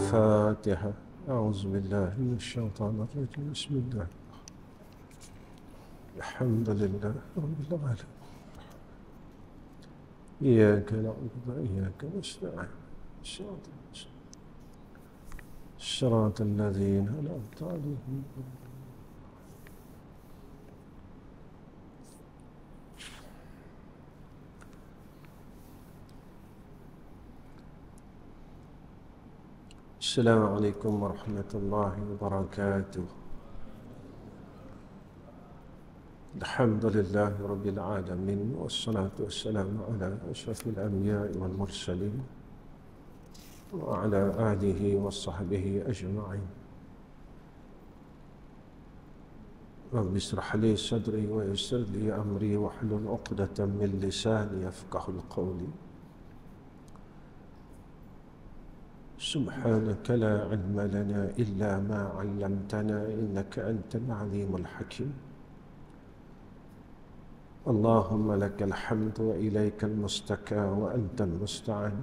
الفاتحة. أعوذ بالله من الشيطان الرجيم. بسم الله. الحمد لله رب العالمين. إياك نعبد وإياك نستعين. صراط الذين أنعمت عليهم. السلام عليكم ورحمة الله وبركاته. الحمد لله رب العالمين، والصلاة والسلام على أشرف الأنبياء والمرسلين وعلى آله وصحبه أجمعين. رب اشرح لي صدري ويسر لي أمري واحلل عقدة من لساني يفقهوا قولي. سبحانك لا علم لنا إلا ما علمتنا إنك أنت العليم الحكيم. اللهم لك الحمد وإليك المستكى وأنت المستعان،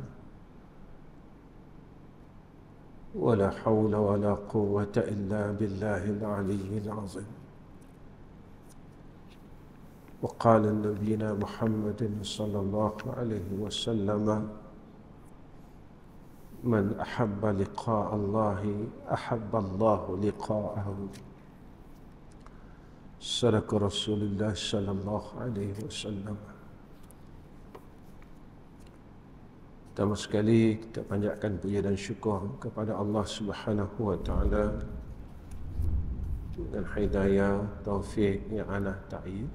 ولا حول ولا قوة إلا بالله العلي العظيم. وقال نبينا محمد صلى الله عليه وسلم: من أحب لقاء الله أحب الله لقاءه. صدق رسول الله صلى الله عليه وسلم. Pertama sekali kita panjatkan puja dan syukur kepada Allah Subhanahu wa taala dengan hidayah, taufik, i'anah, ta'yid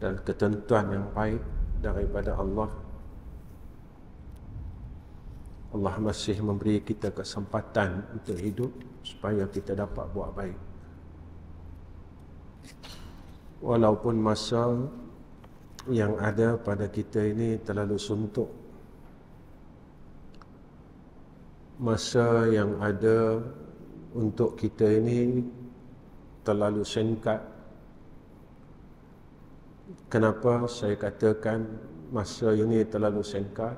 dan ketentuan yang baik daripada Allah. Allah masih memberi kita kesempatan untuk hidup supaya kita dapat buat baik. Walaupun masa yang ada pada kita ini terlalu suntuk, masa yang ada untuk kita ini terlalu singkat. Kenapa saya katakan masa ini terlalu singkat?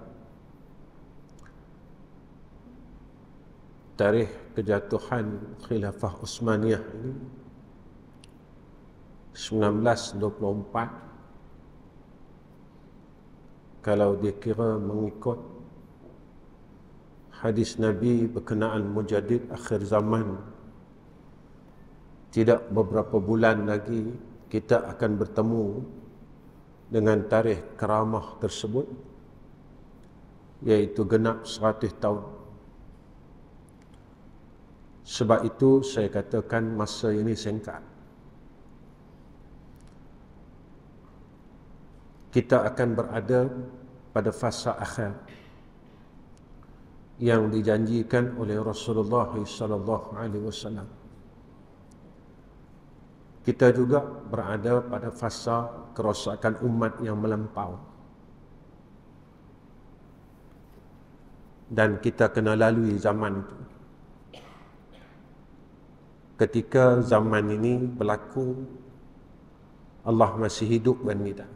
Tarikh kejatuhan Khilafah Utsmaniyah ini 1924. Kalau dikira mengikut hadis Nabi berkenaan mujaddid akhir zaman, tidak beberapa bulan lagi kita akan bertemu dengan tarikh keramah tersebut, iaitu genap 100 tahun. Sebab itu saya katakan masa ini singkat. Kita akan berada pada fasa akhir yang dijanjikan oleh Rasulullah SAW. Kita juga berada pada fasa kerosakan umat yang melampau, dan kita kena lalui zaman itu. Ketika zaman ini berlaku, Allah masih hidup dan kita.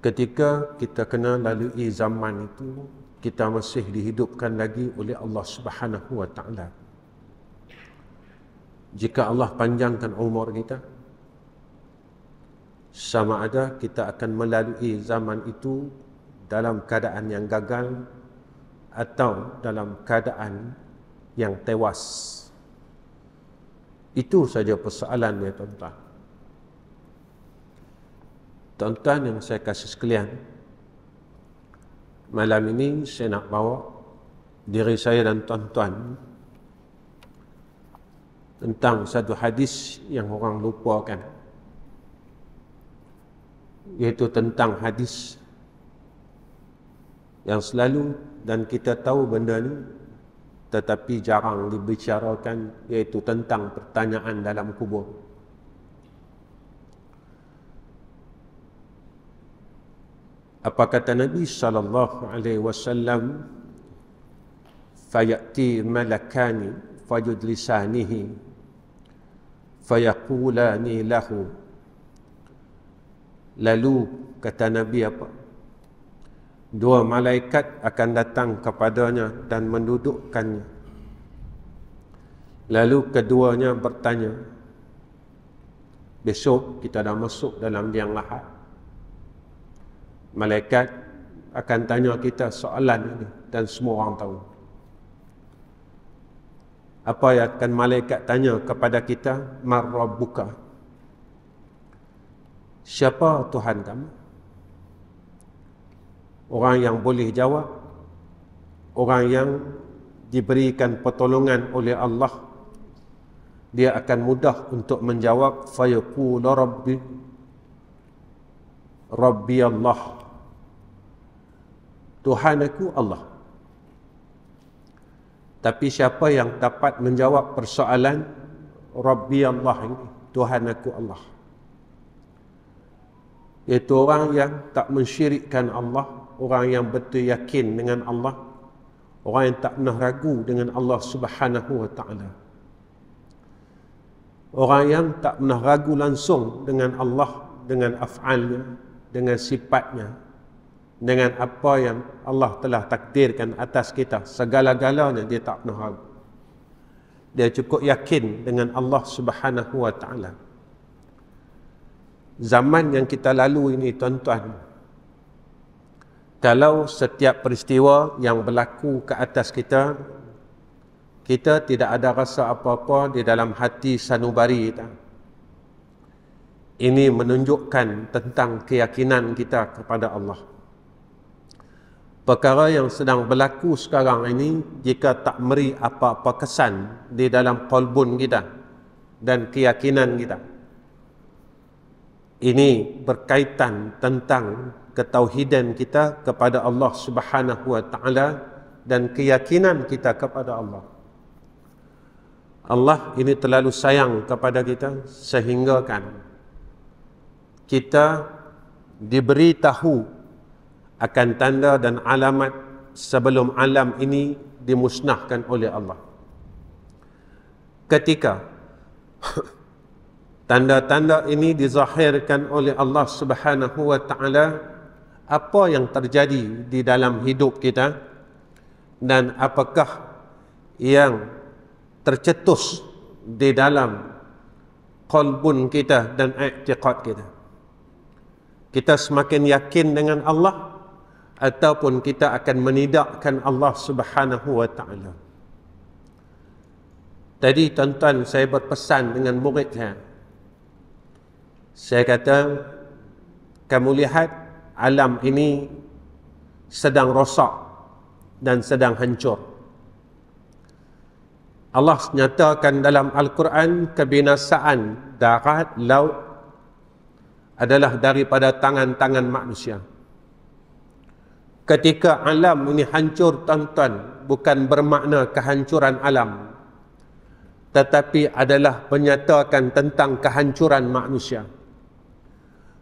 Ketika kita kena lalui zaman itu, kita masih dihidupkan lagi oleh Allah Subhanahu wa taala. Jika Allah panjangkan umur kita, sama ada kita akan melalui zaman itu dalam keadaan yang gagal atau dalam keadaan yang tewas. Itu saja persoalan ya tuan-tuan. Tuan-tuan yang saya kasih sekalian, malam ini saya nak bawa diri saya dan tuan-tuan tentang satu hadis yang orang lupakan, iaitu tentang hadis yang selalu dan kita tahu benda ni tetapi jarang dibicarakan, iaitu tentang pertanyaan dalam kubur. Apa kata Nabi SAW? Fayati malakani fajudlisanihi fayaqulani lahu. Lalu kata Nabi apa? Dua malaikat akan datang kepadanya dan mendudukkannya. Lalu keduanya bertanya, besok kita dah masuk dalam liang lahat. Malaikat akan tanya kita soalan ini dan semua orang tahu. Apa yang akan malaikat tanya kepada kita? Man rabbuka? Siapa Tuhan kamu? Orang yang boleh jawab, orang yang diberikan pertolongan oleh Allah, dia akan mudah untuk menjawab, fayaqulu Rabbi Allah. Tuhan aku Allah. Tapi siapa yang dapat menjawab persoalan Rabbi Allah ini, Tuhan aku Allah, iaitu orang yang tak mensyirikkan Allah, orang yang betul yakin dengan Allah, orang yang tak pernah ragu dengan Allah Subhanahu wa ta'ala, orang yang tak pernah ragu langsung dengan Allah, dengan af'alnya, dengan sifatnya, dengan apa yang Allah telah takdirkan atas kita, segala-galanya dia tak pernah ragu. Dia cukup yakin dengan Allah Subhanahu wa ta'ala. Zaman yang kita lalu ini, tuan-tuan, kalau setiap peristiwa yang berlaku ke atas kita, kita tidak ada rasa apa-apa di dalam hati sanubari kita. Ini menunjukkan tentang keyakinan kita kepada Allah. Perkara yang sedang berlaku sekarang ini, jika tak beri apa-apa kesan di dalam qalbun kita dan keyakinan kita, ini berkaitan tentang ketauhidan kita kepada Allah Subhanahu wa ta'ala dan keyakinan kita kepada Allah. Allah ini terlalu sayang kepada kita sehingga kan kita diberi tahu akan tanda dan alamat sebelum alam ini dimusnahkan oleh Allah. Ketika tanda-tanda ini dizahirkan oleh Allah Subhanahu wa ta'ala, apa yang terjadi di dalam hidup kita dan apakah yang tercetus di dalam qalbun kita dan i'tiqad kita. Kita semakin yakin dengan Allah ataupun kita akan menidakkan Allah Subhanahu wa ta'ala. Tadi tuan-tuan, saya berpesan dengan murid saya. Saya kata, kamu lihat alam ini sedang rosak dan sedang hancur. Allah nyatakan dalam Al-Quran, kebinasaan darat, laut adalah daripada tangan-tangan manusia. Ketika alam ini hancur, tuan-tuan, bukan bermakna kehancuran alam, tetapi adalah menyatakan tentang kehancuran manusia.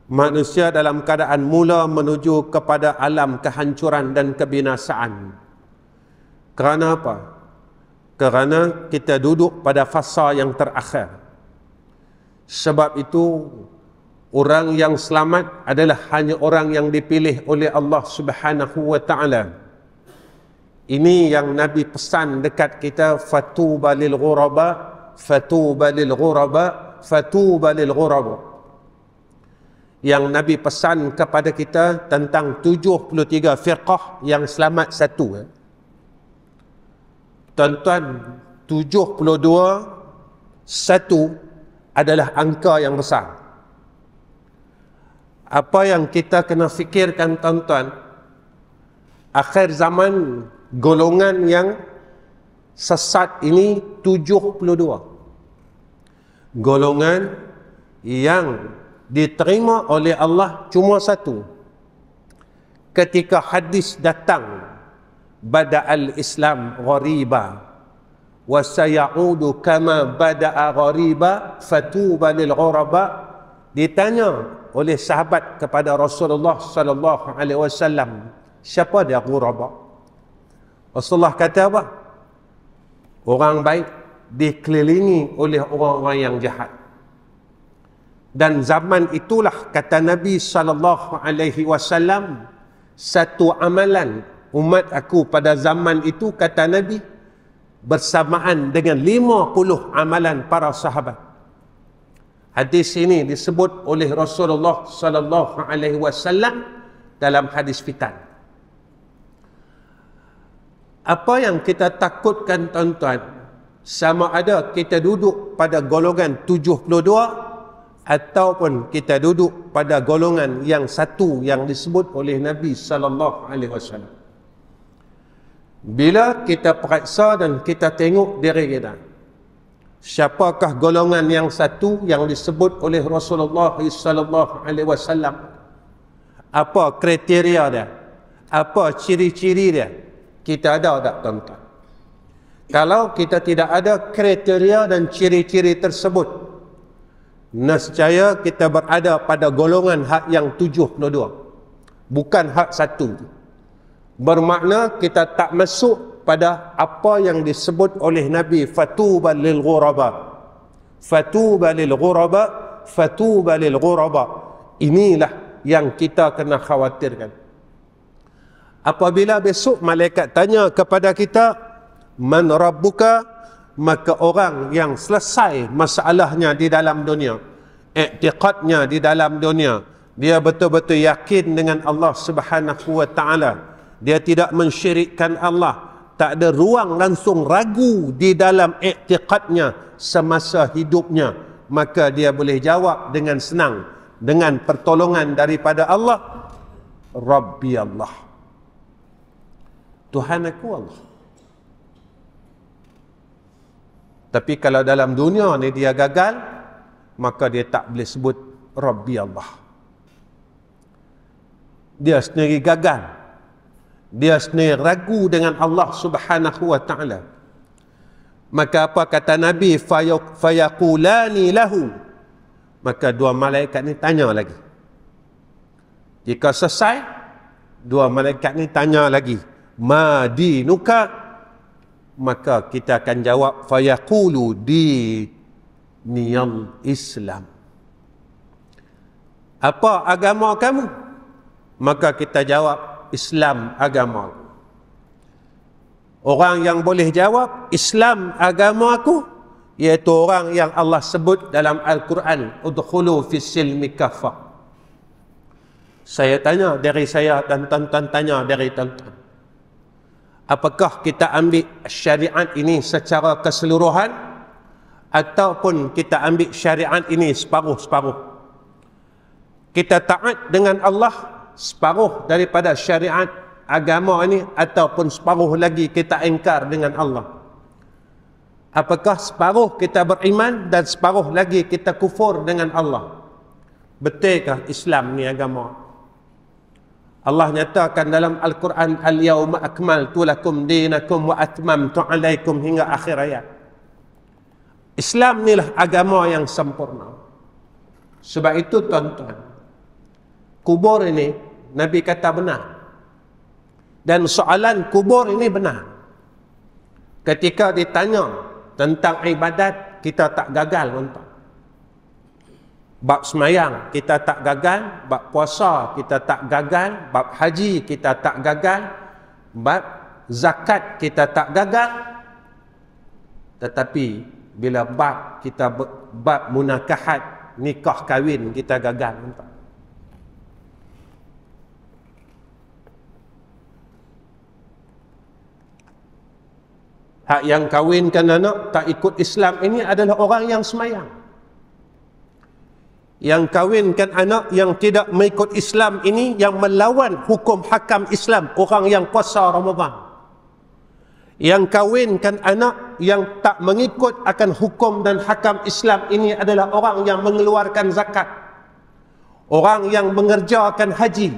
Manusia dalam keadaan mula menuju kepada alam kehancuran dan kebinasaan. Kerana apa? Kerana kita duduk pada fasa yang terakhir. Sebab itu, orang yang selamat adalah hanya orang yang dipilih oleh Allah Subhanahu wa ta'ala. Ini yang Nabi pesan dekat kita, fatuba lil ghuraba, fatuba lil ghuraba, fatuba lil ghuraba. Yang Nabi pesan kepada kita tentang 73 firqah yang selamat satu. Tuan-tuan, 72 satu adalah angka yang besar. Apa yang kita kena fikirkan, tuan-tuan, akhir zaman golongan yang sesat ini 72. Golongan yang diterima oleh Allah cuma satu. Ketika hadis datang, bada'al Islam ghariba wa sayaudu kama bada'a ghariba fatuba lil ghuraba, ditanya oleh sahabat kepada Rasulullah sallallahu alaihi wasallam, siapa dia ghuraba? Rasulullah kata apa? Orang baik dikelilingi oleh orang-orang yang jahat. Dan zaman itulah, kata Nabi sallallahu alaihi wasallam, satu amalan umat aku pada zaman itu, kata Nabi, bersamaan dengan 50 amalan para sahabat. Hadis ini disebut oleh Rasulullah sallallahu alaihi wasallam dalam hadis fitan. Apa yang kita takutkan, tuan-tuan, sama ada kita duduk pada golongan 72 ataupun kita duduk pada golongan yang satu yang disebut oleh Nabi sallallahu alaihi wasallam. Bila kita periksa dan kita tengok diri kita, siapakah golongan yang satu yang disebut oleh Rasulullah sallallahu alaihi wasallam? Apa kriteria dia? Apa ciri-ciri dia? Kita ada tak, tuan-tuan? Kalau kita tidak ada kriteria dan ciri-ciri tersebut, nescaya kita berada pada golongan hak yang 72, bukan hak satu. Bermakna kita tak masuk pada apa yang disebut oleh Nabi, fatuba lil ghuraba, fatuba lil ghuraba, fatuba lil ghuraba. Inilah yang kita kena khawatirkan. Apabila besok malaikat tanya kepada kita, man rabbuka, maka orang yang selesai masalahnya di dalam dunia, i'tiqadnya di dalam dunia, dia betul-betul yakin dengan Allah Subhanahu wa taala, dia tidak mensyirikkan Allah, tak ada ruang langsung ragu di dalam i'tiqadnya semasa hidupnya, maka dia boleh jawab dengan senang, dengan pertolongan daripada Allah, Rabbi Allah, Tuhan aku Allah. Tapi kalau dalam dunia ni dia gagal, maka dia tak boleh sebut Rabbi Allah. Dia sendiri gagal, dia sendiri ragu dengan Allah Subhanahu wa ta'ala. Maka apa kata Nabi, fayaqulani lahu, maka dua malaikat ni tanya lagi. Jika selesai, dua malaikat ni tanya lagi, ma dinuka, maka kita akan jawab, fayaqulu diniyal Islam. Apa agama kamu? Maka kita jawab, Islam agama. Orang yang boleh jawab Islam agama aku, iaitu orang yang Allah sebut dalam Al-Quran, udkhulu fis silmi kaffah. Saya tanya dari saya dan tuan-tuan tanya dari tuan-tuan, apakah kita ambil syariat ini secara keseluruhan ataupun kita ambil syariat ini separuh-separuh? Kita taat dengan Allah separuh daripada syariat agama ini, ataupun separuh lagi kita ingkar dengan Allah? Apakah separuh kita beriman dan separuh lagi kita kufur dengan Allah? Betulkah Islam ni agama? Allah nyatakan dalam Al-Quran, al-yawma akmaltu lakum dinakum wa atmamtu alaikum, hingga akhir ayat. Islam inilah agama yang sempurna. Sebab itu tuan-tuan, kubur ini Nabi kata benar, dan soalan kubur ini benar. Ketika ditanya tentang ibadat, kita tak gagal, tuan-tuan. Bab semayang kita tak gagal, bab puasa kita tak gagal, bab haji kita tak gagal, bab zakat kita tak gagal. Tetapi bila bab kita bab munakahat, nikah kahwin, kita gagal. Hak yang kahwinkan anak tak ikut Islam ini adalah orang yang semayang. Yang kahwinkan anak yang tidak mengikut Islam ini, yang melawan hukum hakam Islam, orang yang puasa Ramadan. Yang kahwinkan anak yang tak mengikut akan hukum dan hakam Islam ini adalah orang yang mengeluarkan zakat, orang yang mengerjakan haji,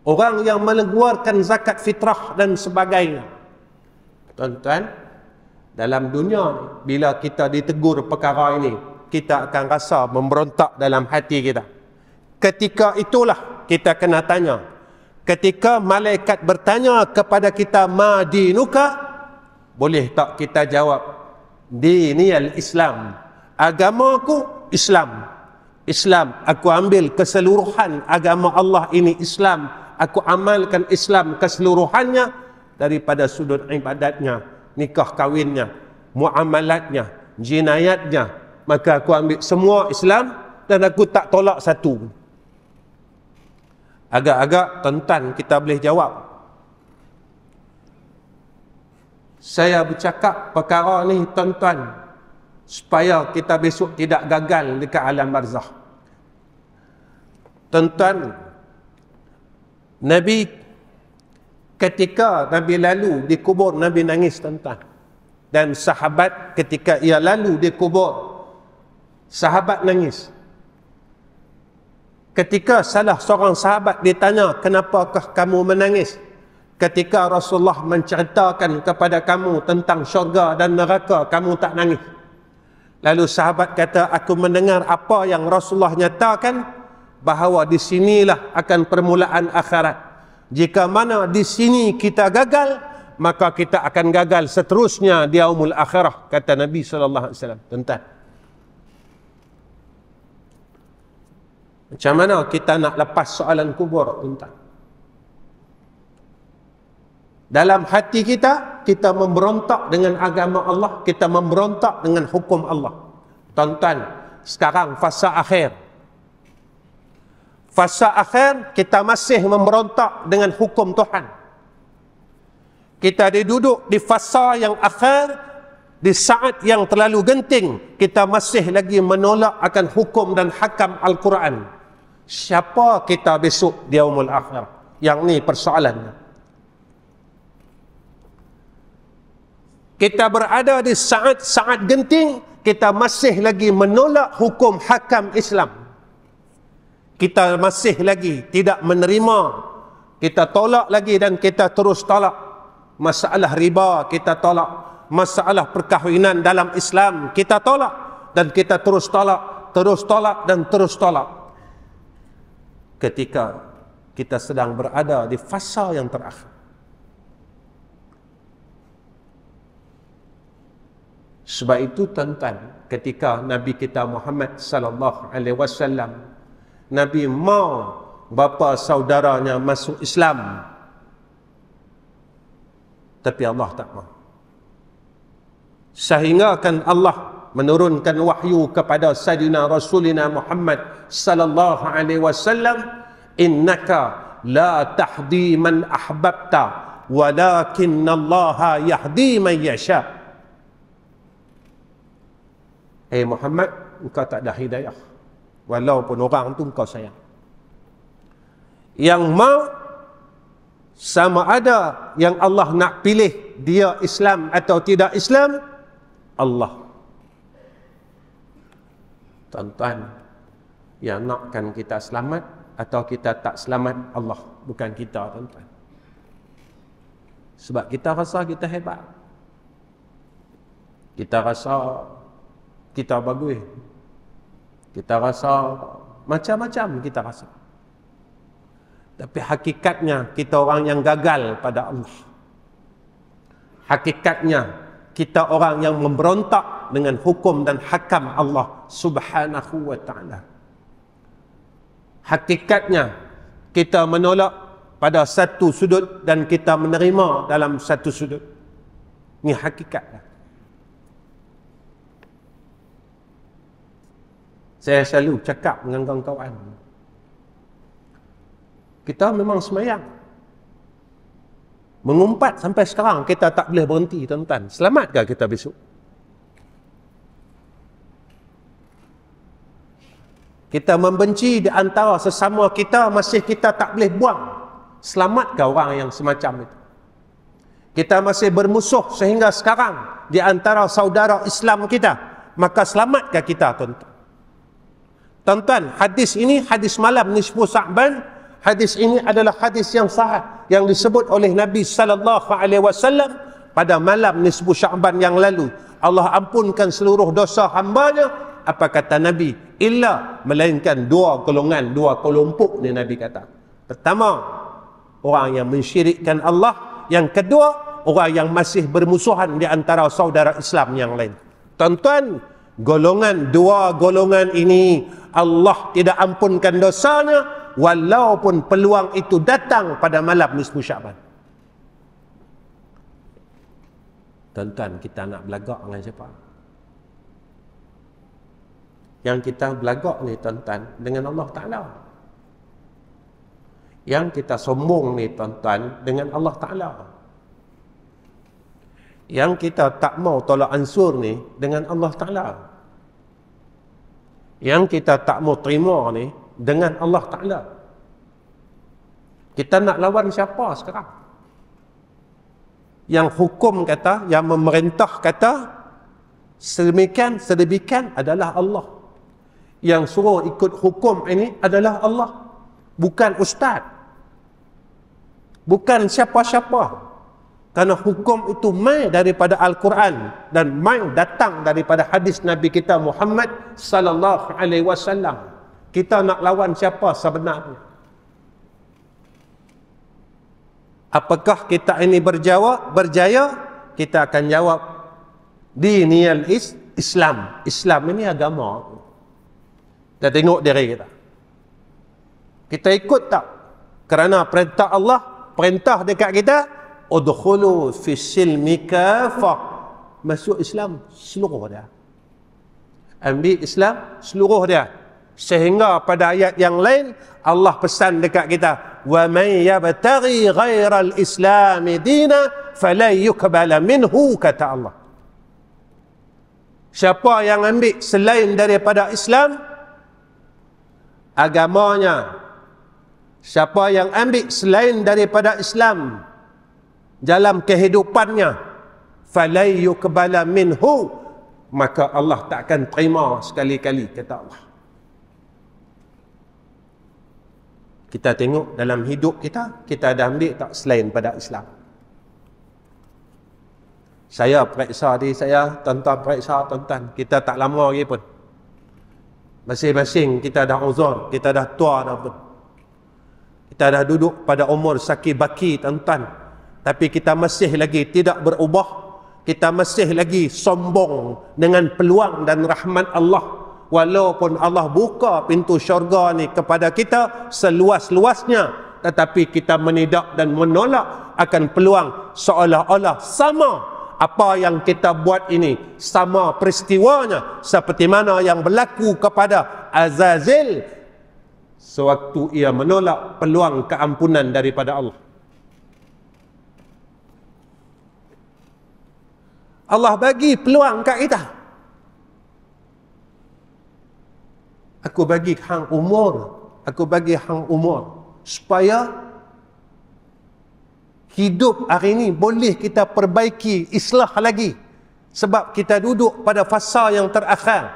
orang yang mengeluarkan zakat fitrah dan sebagainya. Tuan-tuan, dalam dunia ni, bila kita ditegur perkara ini, kita akan rasa memberontak dalam hati kita. Ketika itulah kita kena tanya. Ketika malaikat bertanya kepada kita, ma dinuka, boleh tak kita jawab, diniyal Islam, agamaku Islam. Islam, aku ambil keseluruhan agama Allah ini Islam aku amalkan Islam keseluruhannya, daripada sudut ibadatnya, nikah kahwinnya, muamalatnya, jinayatnya, maka aku ambil semua Islam dan aku tak tolak satu. Agak-agak tuan-tuan kita boleh jawab. Saya bercakap perkara ni tuan-tuan supaya kita besok tidak gagal dekat alam barzakh. Tuan-tuan, Nabi ketika Nabi lalu di kubur, Nabi nangis tuan-tuan. Dan sahabat ketika ia lalu di kubur, sahabat nangis. Ketika salah seorang sahabat ditanya, kenapakah kamu menangis? Ketika Rasulullah menceritakan kepada kamu tentang syurga dan neraka, kamu tak nangis. Lalu sahabat kata, aku mendengar apa yang Rasulullah nyatakan, bahawa di sinilah akan permulaan akhirat. Jika mana di sini kita gagal, maka kita akan gagal seterusnya di yaumul akhirah, kata Nabi sallallahu alaihi wasallam. Tuan-tuan, macam mana kita nak lepas soalan kubur, tuan-tuan? Dalam hati kita, kita memberontak dengan agama Allah, kita memberontak dengan hukum Allah. Tuan-tuan, sekarang fasa akhir. Fasa akhir, kita masih memberontak dengan hukum Tuhan. Kita duduk di fasa yang akhir, di saat yang terlalu genting, kita masih lagi menolak akan hukum dan hakam Al-Quran. Siapa kita besok di yaumul akhir? Yang ni persoalannya. Kita berada di saat-saat genting, kita masih lagi menolak hukum hakam Islam. Kita masih lagi tidak menerima, kita tolak lagi dan kita terus tolak. Masalah riba kita tolak, masalah perkahwinan dalam Islam kita tolak, dan kita terus tolak, terus tolak dan terus tolak. Ketika kita sedang berada di fasa yang terakhir. Sebab itu tuan-tuan, ketika Nabi kita Muhammad sallallahu alaihi wasallam, Nabi mau bapa saudaranya masuk Islam, tapi Allah tak mau. Sehingga kan Allah menurunkan wahyu kepada Sayyidina Rasulina Muhammad sallallahu alaihi wasallam, innaka la tahdi man ahbabta walakinnallaha yahdi man yasha. Muhammad, engkau tak ada hidayah, walaupun orang tu engkau sayang. Yang mau sama ada yang Allah nak pilih dia Islam atau tidak Islam, Allah. Tuan-tuan, yang nakkan kita selamat atau kita tak selamat, Allah, bukan kita, tuan-tuan. Sebab kita rasa kita hebat, kita rasa kita bagus, kita rasa macam-macam kita rasa. Tapi hakikatnya kita orang yang gagal pada Allah. Hakikatnya kita orang yang memberontak dengan hukum dan hakam Allah subhanahu wa ta'ala. Hakikatnya kita menolak pada satu sudut dan kita menerima dalam satu sudut. Ini hakikatnya. Saya selalu cakap dengan kawan-kawan, kita memang semayang, mengumpat sampai sekarang, kita tak boleh berhenti, tuan-tuan. Selamatkah kita besok? Kita membenci di antara sesama kita, masih kita tak boleh buang. Selamatkah orang yang semacam itu? Kita masih bermusuh sehingga sekarang di antara saudara Islam kita, maka selamatkah kita, tuan-tuan? Tuan-tuan, hadis ini hadis malam nisfu Sa'ban. Hadis ini adalah hadis yang sahih yang disebut oleh Nabi sallallahu alaihi wasallam pada malam nisfu Sya'ban yang lalu. Allah ampunkan seluruh dosa hamba-Nya. Apa kata Nabi? Illa, melainkan dua golongan, dua kelompok ni Nabi kata. Pertama, orang yang mensyirikkan Allah. Yang kedua, orang yang masih bermusuhan di antara saudara Islam yang lain. Tuan-tuan, dua golongan ini Allah tidak ampunkan dosanya walaupun peluang itu datang pada malam nisfu Syaban. Tuan-tuan, kita nak belagak dengan siapa? Yang kita belagak ni tuan-tuan dengan Allah Ta'ala. Yang kita sombong ni tuan-tuan dengan Allah Ta'ala. Yang kita tak mau tolak ansur ni dengan Allah Ta'ala. Yang kita tak mau terima ni dengan Allah Ta'ala. Kita nak lawan siapa sekarang? Yang hukum kata, yang memerintah kata, sedemikian adalah Allah. Yang suruh ikut hukum ini adalah Allah. Bukan ustaz. Bukan siapa-siapa. Karena hukum itu mai daripada Al-Quran dan mai datang daripada hadis Nabi kita Muhammad sallallahu alaihi wasallam. Kita nak lawan siapa sebenarnya? Apakah kita ini berjaya? Kita akan jawab diniyal Islam. Islam ini agama. Kita tengok diri kita. Kita ikut tak? Kerana perintah Allah, perintah dekat kita, udkhulu fi silmi kafah. Masuk Islam seluruh dia. Ambil Islam seluruh dia. Sehingga pada ayat yang lain Allah pesan dekat kita, wa man yabtaghi ghairal islam dina falan yuqbala minhu, kata Allah. Siapa yang ambil selain daripada Islam agamanya, siapa yang ambil selain daripada Islam dalam kehidupannya, falan yuqbala minhu, maka Allah tak akan terima sekali-kali, kata Allah. Kita tengok dalam hidup kita, kita ada ambil tak selain pada Islam? Saya periksa diri saya, tuan-tuan periksa tuan-tuan. Kita tak lama lagi pun. Masing-masing kita dah uzur, kita dah tua dah pun. Kita dah duduk pada umur sakit baki tuan-tuan. Tapi kita masih lagi tidak berubah. Kita masih lagi sombong dengan peluang dan rahmat Allah. Walaupun Allah buka pintu syurga ni kepada kita seluas-luasnya, tetapi kita menidak dan menolak akan peluang seolah-olah sama apa yang kita buat ini, sama peristiwanya seperti mana yang berlaku kepada Azazil sewaktu ia menolak peluang keampunan daripada Allah. Allah bagi peluang kat kita. Aku bagi hang umur, aku bagi hang umur supaya hidup hari ini boleh kita perbaiki, islah lagi. Sebab kita duduk pada fasa yang terakhir.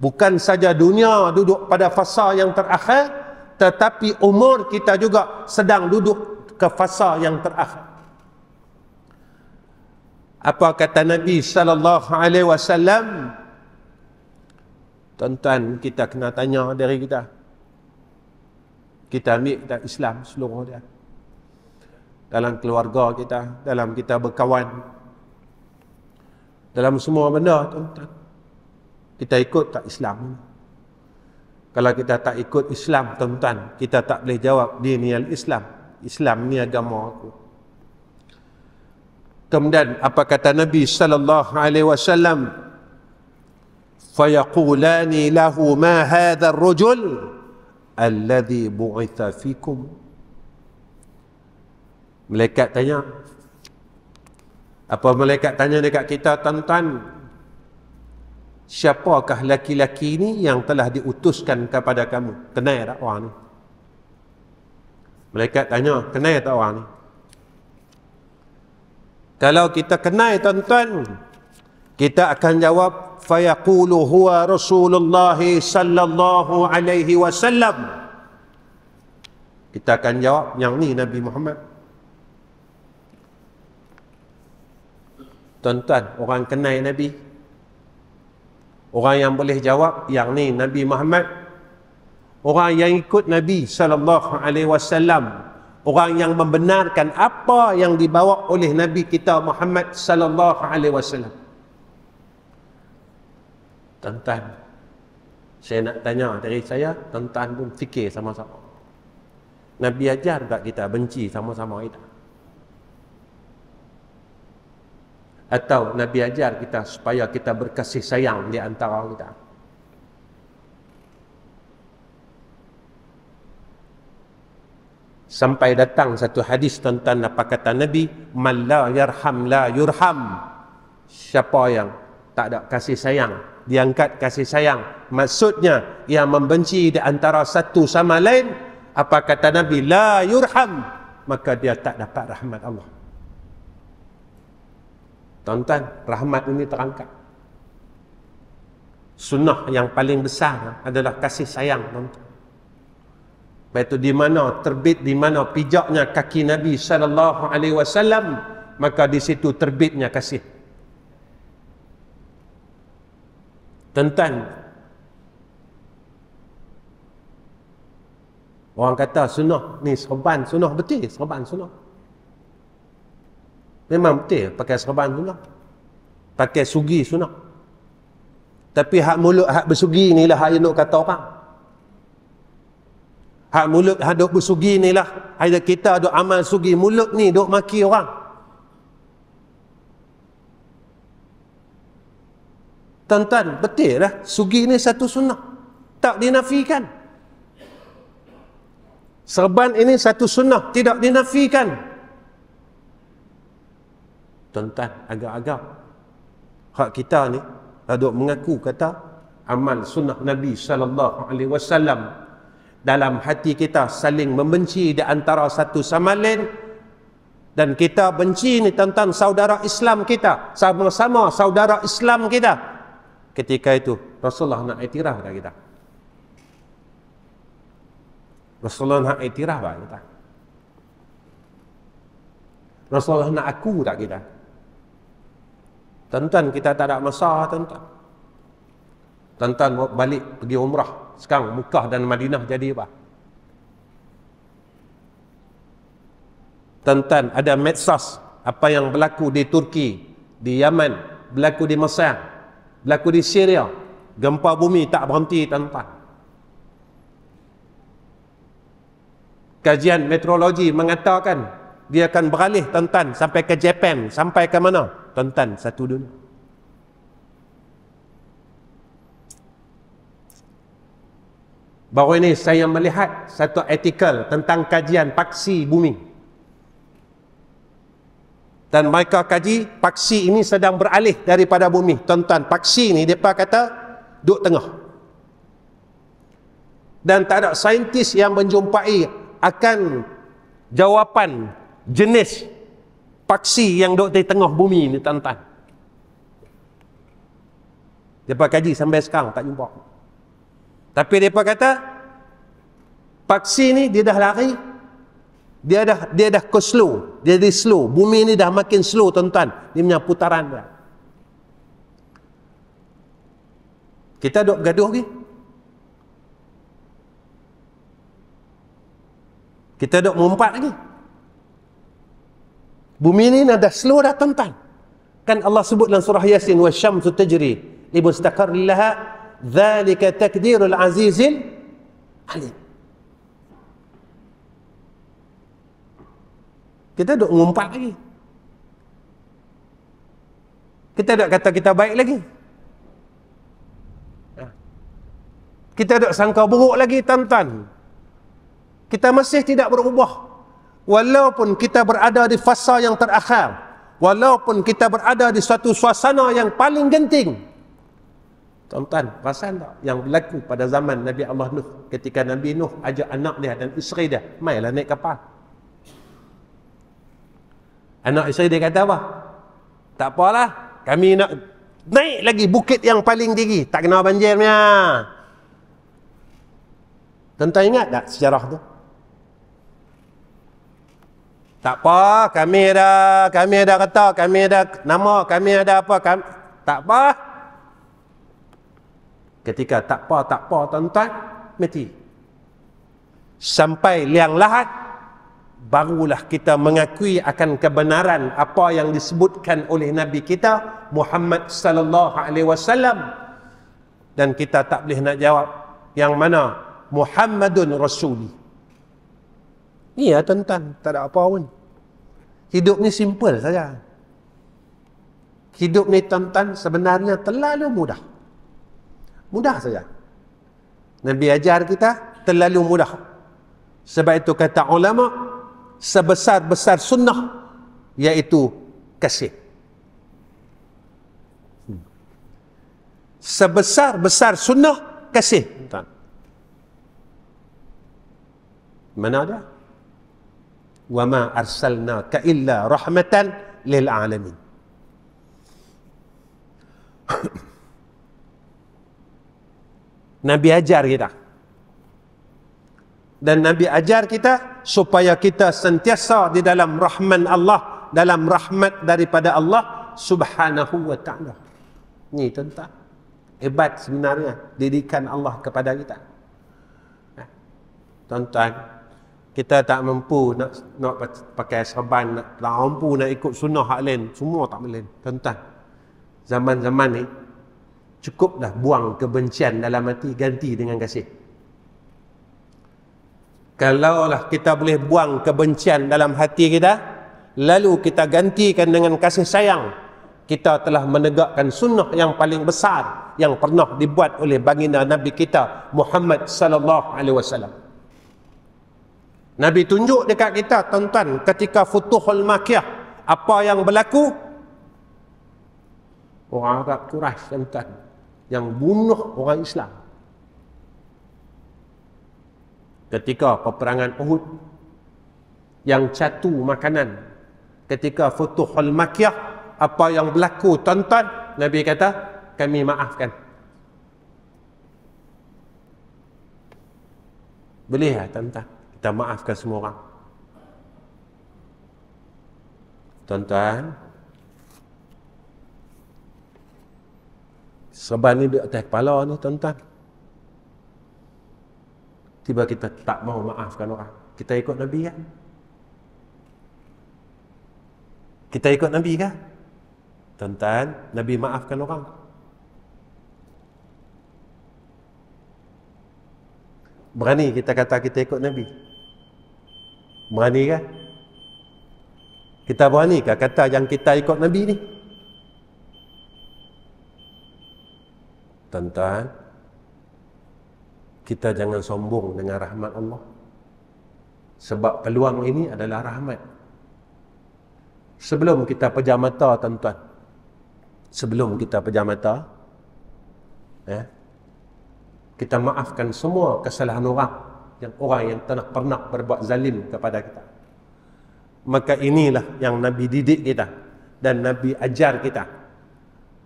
Bukan saja dunia duduk pada fasa yang terakhir, tetapi umur kita juga sedang duduk ke fasa yang terakhir. Apa kata Nabi sallallahu alaihi wasallam? Tuan-tuan, kita kena tanya dari kita. Kita ambil kita Islam seluruh dia. Dalam keluarga kita, dalam kita berkawan, dalam semua benda, tuan-tuan. Kita ikut tak Islam? Kalau kita tak ikut Islam, tuan-tuan, kita tak boleh jawab diniyal Islam. Islam ni agama aku. Kemudian apa kata Nabi sallallahu alaihi wasallam? Fayaqulani lahu ma hadha ar-rajul alladhi bu'itha fikum. Malaikat tanya. Apa malaikat tanya dekat kita, tuan-tuan? Siapakah laki-laki ini yang telah diutuskan kepada kamu? Kenal tak orang ni? Malaikat tanya, kenal tak orang ni? Kalau kita kenal, tuan-tuan, kita akan jawab, fayaqulu huwa Rasulullah sallallahu alaihi wasallam. Kita akan jawab, yang ni Nabi Muhammad. Tuan-tuan, orang kenal Nabi, orang yang boleh jawab, yang ni Nabi Muhammad. Orang yang ikut Nabi sallallahu alaihi wasallam, orang yang membenarkan apa yang dibawa oleh Nabi kita Muhammad sallallahu alaihi wasallam. Tuan-tuan, saya nak tanya dari saya, tuan-tuan pun fikir sama-sama. Nabi ajar tak kita benci sama-sama kita? Atau Nabi ajar kita supaya kita berkasih sayang di antara kita? Sampai datang satu hadis tentang apa kata Nabi, man la yarham la yurham. Siapa yang tak ada kasih sayang, diangkat kasih sayang. Maksudnya yang membenci di antara satu sama lain, apa kata Nabi, la yurham, maka dia tak dapat rahmat Allah. Tuan-tuan, rahmat ini terangkat. Sunnah yang paling besar adalah kasih sayang, tuan-tuan. Iaitu di mana terbit, di mana pijaknya kaki Nabi SAW, maka di situ terbitnya kasih. Tuan-tuan, orang kata sunnah ni serban sunnah, betul serban sunnah. Memang betul pakai serban sunnah, pakai sugi sunnah. Tapi hak mulut hak bersugi inilah hak yang nak kata orang. Hak mulut hak duk bersugi inilah, ada kita duk amal sugi, mulut ni duk maki orang. Tuan-tuan, betul lah sugi ni satu sunnah, tak dinafikan. Serban ini satu sunnah, tidak dinafikan. Tuan-tuan, agak-agak hak kita ni duk mengaku kata amal sunnah Nabi SAW, dalam hati kita saling membenci di antara satu sama lain, dan kita benci ni tentang saudara Islam kita, sama-sama saudara Islam kita. Ketika itu Rasulullah nak iktiraf tak kita? Rasulullah nak iktiraf tak kita? Rasulullah nak aku tak kita? Tuan-tuan, kita tak ada masalah, tuan-tuan. Tuan-tuan balik pergi umrah, sekarang Mekah dan Madinah jadi apa? Tuan-tuan, ada medsos apa yang berlaku di Turki, di Yaman, berlaku di Mesir, berlaku di Syria. Gempa bumi tak berhenti, tuan-tuan. Kajian meteorologi mengatakan dia akan beralih, tuan-tuan, sampai ke Jepun, sampai ke mana? Tuan-tuan, satu dunia. Baru ini saya melihat satu artikel tentang kajian paksi bumi. Dan mereka kaji paksi ini sedang beralih daripada bumi. Tuan-tuan, paksi ini mereka kata duduk tengah. Dan tak ada saintis yang menjumpai akan jawapan jenis paksi yang duduk di tengah bumi ini, tuan-tuan. Mereka kaji sampai sekarang tak jumpa. Tapi mereka kata paksi ni dia dah lari, dia dah ke slow, dia di slow, bumi ni dah makin slow, tuan-tuan, dia punya putaran dia. Kita duk gaduh lagi, kita duk mengumpat lagi. Bumi ni dah slow dah, tuan-tuan. Kan Allah sebut dalam surah Yasin, wasyamsu tajri li mustaqarrin laha dzalika takdirul azizil alim. Kita duk ngumpat lagi, kita duk kata kita baik lagi, kita duk sangka buruk lagi, tuan-tuan. Kita masih tidak berubah. Walaupun kita berada di fasa yang terakhir, walaupun kita berada di suatu suasana yang paling genting. Tuan-tuan, perasan tak yang berlaku pada zaman Nabi Allah Nuh, ketika Nabi Nuh ajak anak dia dan isteri dia, mailah naik kapal. Anak isteri dia kata apa? Tak apalah, kami nak naik lagi bukit yang paling tinggi, tak kena banjir punya. Tuan-tuan ingat tak sejarah tu? Tak apa, kami ada kata, kami ada nama, kami ada apa, tak apa. Ketika tak apa, tuan-tuan, mati. Sampai liang lahat, barulah kita mengakui akan kebenaran apa yang disebutkan oleh Nabi kita Muhammad sallallahu alaihi wasallam, dan kita tak boleh nak jawab yang mana Muhammadun Rasuli. Iya tuan-tuan, tak ada apa pun. Hidup ni simple saja. Hidup ni tuan-tuan sebenarnya terlalu mudah. Mudah saja. Nabi ajar kita terlalu mudah. Sebab itu kata ulama, sebesar-besar sunnah iaitu kasih. Sebesar-besar sunnah kasih. Tuan. Mana ada? Wa ma arsalnaka illa rahmatan lil alamin. Nabi ajar kita. Dan Nabi ajar kita supaya kita sentiasa di dalam rahman Allah, dalam rahmat daripada Allah Subhanahu wa ta'ala. Ni tuan-tuan, hebat sebenarnya didikan Allah kepada kita. Tuan-tuan, kita tak mampu nak pakai serban, tak mampu nak ikut sunnah hak lain, semua tak boleh. Tuan-tuan, zaman-zaman ni cukup dah buang kebencian dalam hati, ganti dengan kasih. Kalaulah kita boleh buang kebencian dalam hati kita, lalu kita gantikan dengan kasih sayang, kita telah menegakkan sunnah yang paling besar yang pernah dibuat oleh baginda Nabi kita Muhammad sallallahu alaihi wasallam. Nabi tunjuk dekat kita tuan-tuan ketika Futuhul Makkiyah apa yang berlaku. Orang Arab Quraisy tuan-tuan yang bunuh orang Islam ketika peperangan Uhud, yang catu makanan ketika Futuhul Makkiyah, apa yang berlaku tuan-tuan, Nabi kata kami maafkan. Boleh tak tuan-tuan kita maafkan semua orang? Tuan-tuan, serban ni di atas kepala ni tuan-tuan. Tiba kita tak mau maafkan orang. Kita ikut Nabi kan? Kita ikut Nabi kan? Tuan-tuan, Nabi maafkan orang. Berani kita kata kita ikut Nabi? Berani kan? Kita berani ke kata yang kita ikut Nabi ni? Tuan-tuan, kita jangan sombong dengan rahmat Allah. Sebab peluang ini adalah rahmat. Sebelum kita pejam mata tuan-tuan, sebelum kita pejam mata, kita maafkan semua kesalahan orang yang telah pernah berbuat zalim kepada kita. Maka inilah yang Nabi didik kita dan Nabi ajar kita,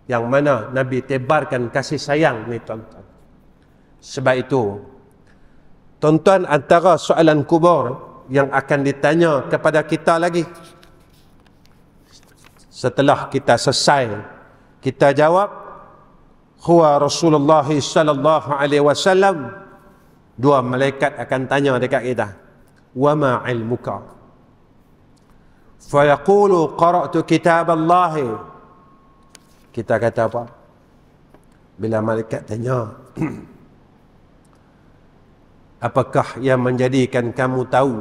yang mana Nabi tebarkan kasih sayang ni tuan-tuan. Sebab itu tuan-tuan, antara soalan kubur yang akan ditanya kepada kita lagi setelah kita selesai kita jawab huwa Rasulullah sallallahu alaihi wasallam, dua malaikat akan tanya dekat kita, wa ma ilmuka, fa yaqulu qara'tu kitab Allah. Kita kata apa bila malaikat tanya apakah yang menjadikan kamu tahu?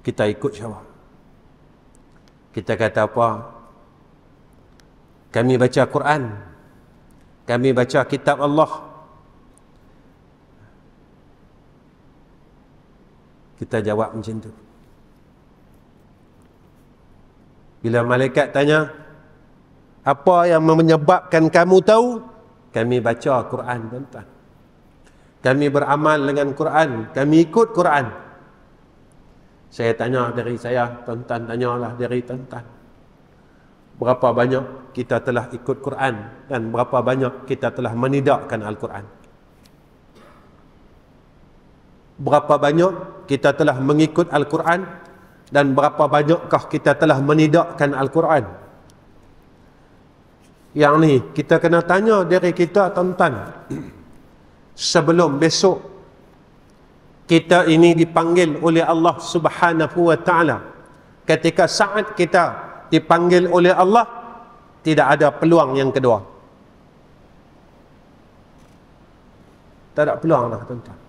Kita ikut jawab. Kita kata apa? Kami baca Quran, kami baca kitab Allah. Kita jawab macam tu. Bila malaikat tanya apa yang menyebabkan kamu tahu? Kami baca Quran tuan-tuan. Kami beramal dengan Quran, kami ikut Quran. Saya tanya dari saya, tuan-tuan tanyalah dari tuan-tuan. Berapa banyak kita telah ikut Quran dan berapa banyak kita telah menidakkan Al-Quran? Berapa banyak kita telah mengikut Al-Quran dan berapa banyakkah kita telah menidakkan Al-Quran? Yang ni kita kena tanya diri kita tuan-tuan. Sebelum besok kita ini dipanggil oleh Allah Subhanahu wa ta'ala, ketika saat kita dipanggil oleh Allah, tidak ada peluang yang kedua. Tak ada peluang lah tuan-tuan.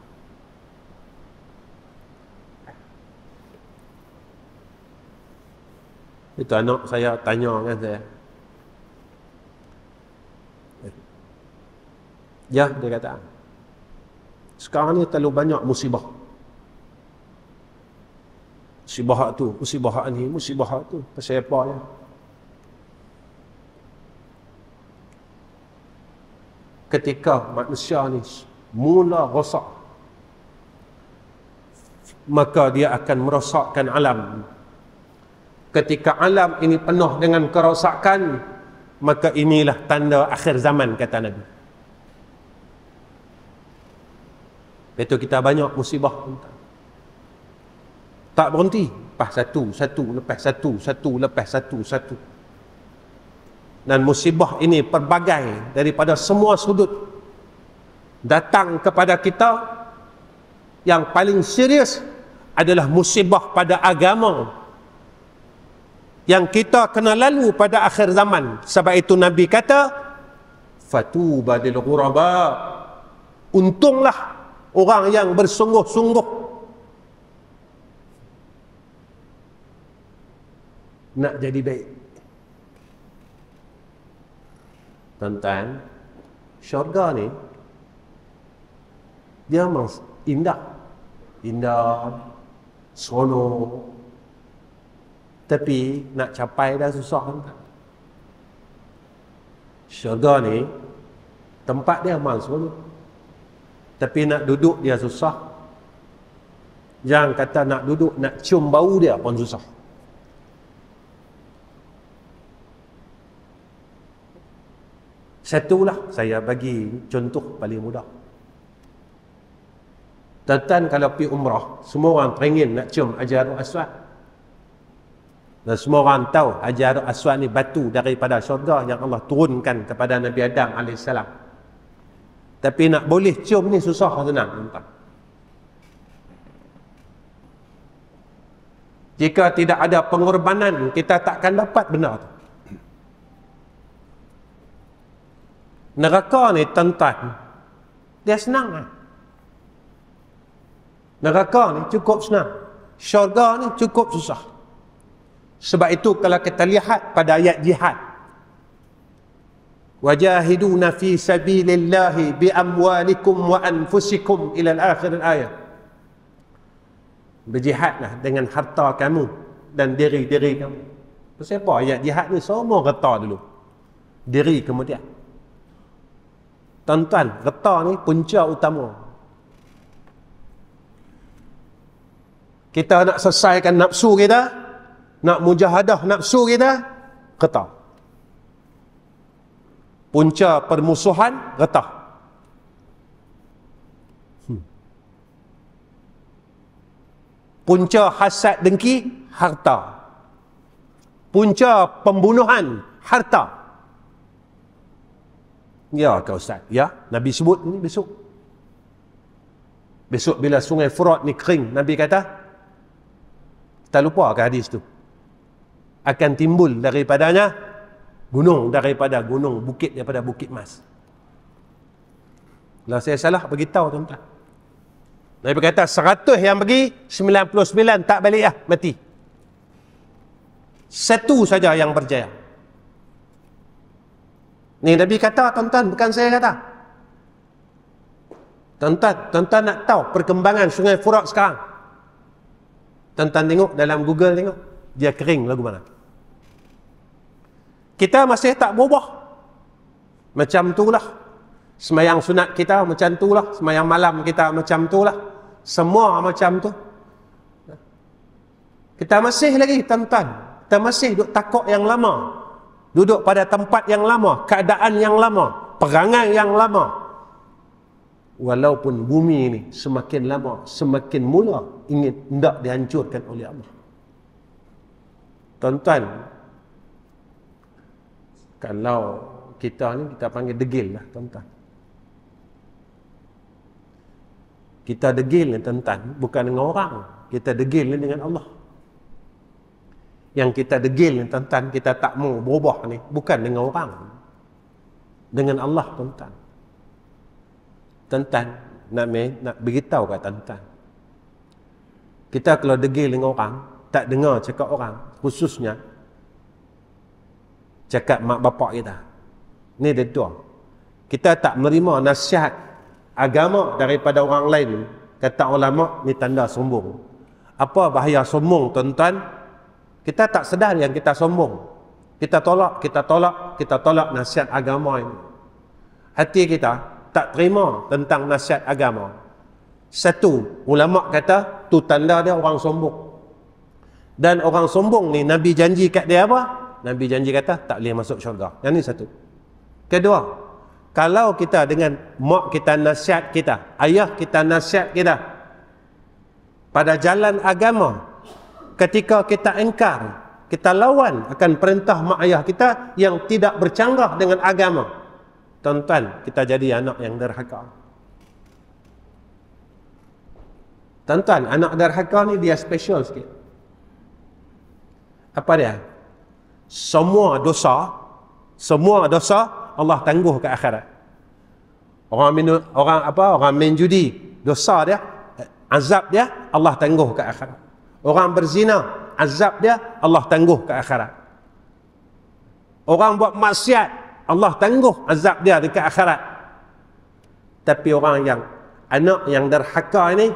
Itu anak saya tanya kan saya. Ya, dia kata, sekarang ni terlalu banyak musibah. Musibah tu, musibah ni, musibah tu. Pasal apa ya? Ketika manusia ni mula rosak, maka dia akan merosakkan alam. Ketika alam ini penuh dengan kerosakan, maka inilah tanda akhir zaman, kata Nabi. Itu kita banyak musibah. Tak berhenti. Lepas satu, lepas satu. Dan musibah ini pelbagai daripada semua sudut datang kepada kita. Yang paling serius adalah musibah pada agama yang kita kena lalu pada akhir zaman. Sebab itu Nabi kata, fatuba lil ghuraba, untunglah orang yang bersungguh-sungguh nak jadi baik. Tuan-tuan, syurga ni dia memang indah, seronok, tapi nak capai dah susah kan? Syurga ni tempat dia memang seronok, tapi nak duduk dia susah. Jangan kata nak duduk, nak cium bau dia pun susah. Satulah saya bagi contoh paling mudah. Tuan-tuan kalau pergi umrah, semua orang teringin nak cium Hajarul Aswad. Dan semua orang tahu Hajarul Aswad ni batu daripada syurga yang Allah turunkan kepada Nabi Adam AS. Tapi nak boleh cium ni susah senang, tuan-tuan. Jika tidak ada pengorbanan, kita takkan dapat benda tu. Neraka ni, tuan-tuan, dia senang lah. Neraka ni cukup senang. Syurga ni cukup susah. Sebab itu kalau kita lihat pada ayat jihad, wajahiduna fi sabilillahi bi amwalikum wa anfusikum ila al-akhir al-ayat. Berjihadlah dengan harta kamu dan diri-diri kamu. Pasal apa ayat jihad ni semua reta dulu, diri kemudian. Tuan-tuan, reta ni punca utama. Kita nak selesaikan nafsu kita, nak mujahadah nafsu kita, reta. Punca permusuhan, reta. Punca hasad dengki, harta. Punca pembunuhan, harta. Ya kau Ustaz, ya, Nabi sebut ni besok. Besok bila sungai Furat ni kering, Nabi kata, tak lupa ke hadis tu, akan timbul daripadanya gunung, daripada gunung, bukit daripada bukit emas. Kalau saya salah, beritahu tuan-tuan. Nabi kata 100 yang pergi, 99 tak balik lah, mati. Satu saja yang berjaya. Ni Nabi kata, tuan-tuan, bukan saya kata. Tuan-tuan nak tahu perkembangan sungai Furat sekarang. Tuan-tuan tengok dalam Google, tengok dia kering lagu mana. Kita masih tak berubah. Macam itulah semayang sunat kita, macam itulah semayang malam kita, macam itulah semua macam tu. Kita masih lagi, tuan-tuan, kita masih duduk takut yang lama, duduk pada tempat yang lama, keadaan yang lama, perangai yang lama. Walaupun bumi ini semakin lama, semakin mula ingin hendak dihancurkan oleh Allah. Tuan-tuan, kalau kita ni, kita panggil degil lah, tuan-tuan. Kita degil ni, tuan-tuan, bukan dengan orang. Kita degil ni dengan Allah. Yang kita degil ni, tuan-tuan, kita tak mau berubah ni, bukan dengan orang, dengan Allah, tuan-tuan. Tuan-tuan, nak beritahu kat tuan-tuan, kita kalau degil dengan orang, tak dengar cakap orang, khususnya cakap mak bapak kita. Ni dia dua. Kita tak menerima nasihat agama daripada orang lain. Kata ulama, ni tanda sombong. Apa bahaya sombong, tuan-tuan? Kita tak sedar yang kita sombong. Kita tolak nasihat agama ini. Hati kita tak terima tentang nasihat agama. Satu, ulama kata tu tanda dia orang sombong. Dan orang sombong ni Nabi janji kat dia apa? Nabi janji kata tak boleh masuk syurga. Yang ni satu. Kedua, kalau kita dengan mak kita nasihat kita, ayah kita nasihat kita pada jalan agama, ketika kita engkar, kita lawan akan perintah mak ayah kita yang tidak bercanggah dengan agama, tuan-tuan, kita jadi anak yang derhaka. Tuan-tuan, anak derhaka ni dia special sikit. Apa dia? Semua dosa Allah tangguh ke akhirat. Orang main judi, dosa dia, azab dia Allah tangguh ke akhirat. Orang berzina, azab dia Allah tangguh ke akhirat. Orang buat maksiat, Allah tangguh azab dia dekat akhirat. Tapi orang yang anak yang derhaka ini,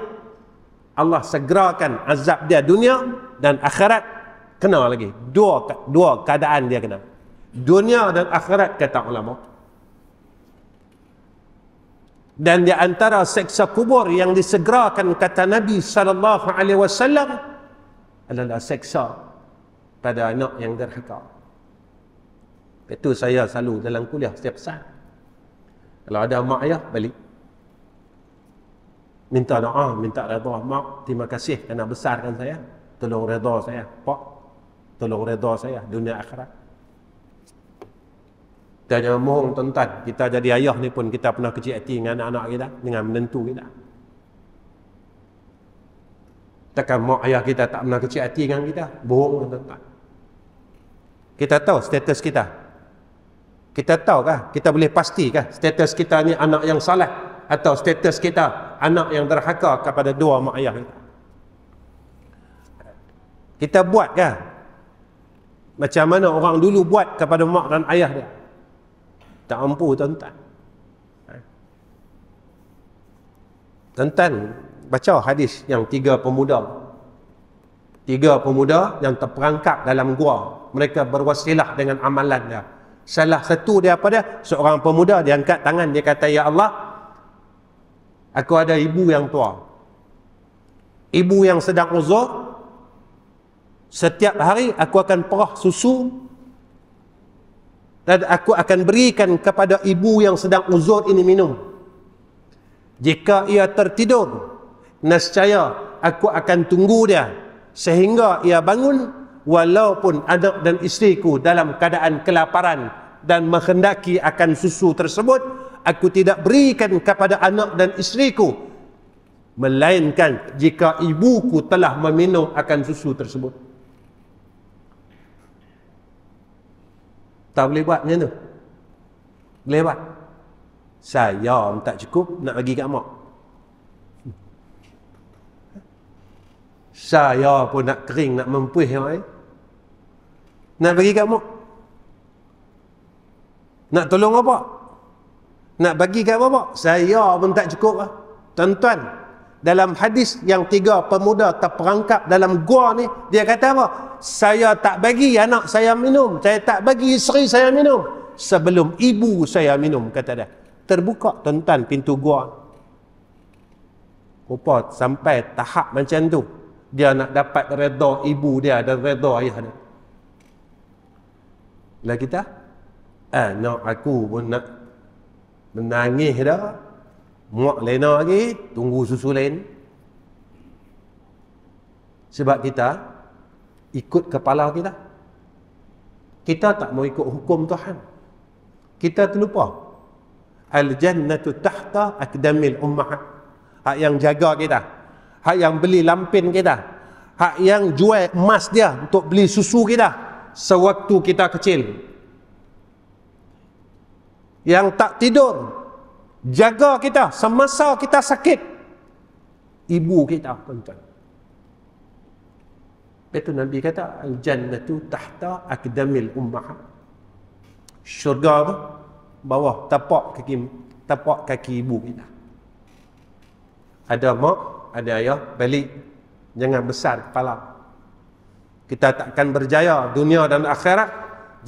Allah segerakan azab dia dunia dan akhirat. Kena lagi. Dua keadaan dia kena. Dunia dan akhirat, kata ulama. Dan di antara seksa kubur yang disegerakan, kata Nabi SAW, adalah seksa pada anak yang derhaka. Itu saya selalu dalam kuliah setiap saat. Kalau ada mak ayah, balik. Minta doa, minta redha. Mak, terima kasih kerana besarkan saya. Tolong redha saya. Pak, tolong redha saya dunia akhirat. Kita jangan mohon, tuan-tuan. Kita jadi ayah ni pun kita pernah kecil hati dengan anak-anak kita, dengan menentu kita. Takkan mak ayah kita tak pernah kecil hati dengan kita? Bohong, tuan-tuan. Kita tahu status kita. Kita tahu kah? Kita boleh pastikah status kita ni anak yang saleh atau status kita anak yang derhaka kepada dua mak ayah kita? Kita buat kah macam mana orang dulu buat kepada mak dan ayah dia? Tak mampu, tuan-tuan. Tuan-tuan, baca hadis yang tiga pemuda yang terperangkap dalam gua. Mereka berwasilah dengan amalan dia. Salah satu dia apa dia? Seorang pemuda, dia angkat tangan, dia kata, ya Allah, aku ada ibu yang tua, ibu yang sedang uzur. Setiap hari aku akan perah susu dan aku akan berikan kepada ibu yang sedang uzur ini minum. Jika ia tertidur, nescaya aku akan tunggu dia sehingga ia bangun, walaupun anak dan isteriku dalam keadaan kelaparan dan menghendaki akan susu tersebut, aku tidak berikan kepada anak dan isteriku, melainkan jika ibuku telah meminum akan susu tersebut. Tak boleh buat macam tu? Boleh buat? Saya tak cukup nak bagi kat mak. Saya pun nak kering, nak mempuih yang lain, nak bagi kat mak. Nak tolong apa? Nak bagi kat bapak? Saya pun tak cukup lah. Tuan-tuan, dalam hadis yang tiga pemuda terperangkap dalam gua ni, dia kata apa? Saya tak bagi anak saya minum, saya tak bagi isteri saya minum sebelum ibu saya minum, kata dia. Terbuka, tuan-tuan, pintu gua. Rupa sampai tahap macam tu, dia nak dapat redha ibu dia dan redha ayah dia. Lah kita, anak aku pun nak menangis dah, muak lena lagi, tunggu susu lain. Sebab kita ikut kepala kita. Kita tak mau ikut hukum Tuhan. Kita terlupa. Al-jannatu tahta akdamil ummahat. Hak yang jaga kita, hak yang beli lampin kita, hak yang jual emas dia untuk beli susu kita sewaktu kita kecil, yang tak tidur jaga kita semasa kita sakit, ibu kita, tuan-tuan. Itu Nabi kata al-jannatu tahta akdamil ummahat. Syurga tu bawah tapak kaki ibu kita. Ada mak, ada ayah, balik. Jangan besar kepala. Kita takkan berjaya dunia dan akhirat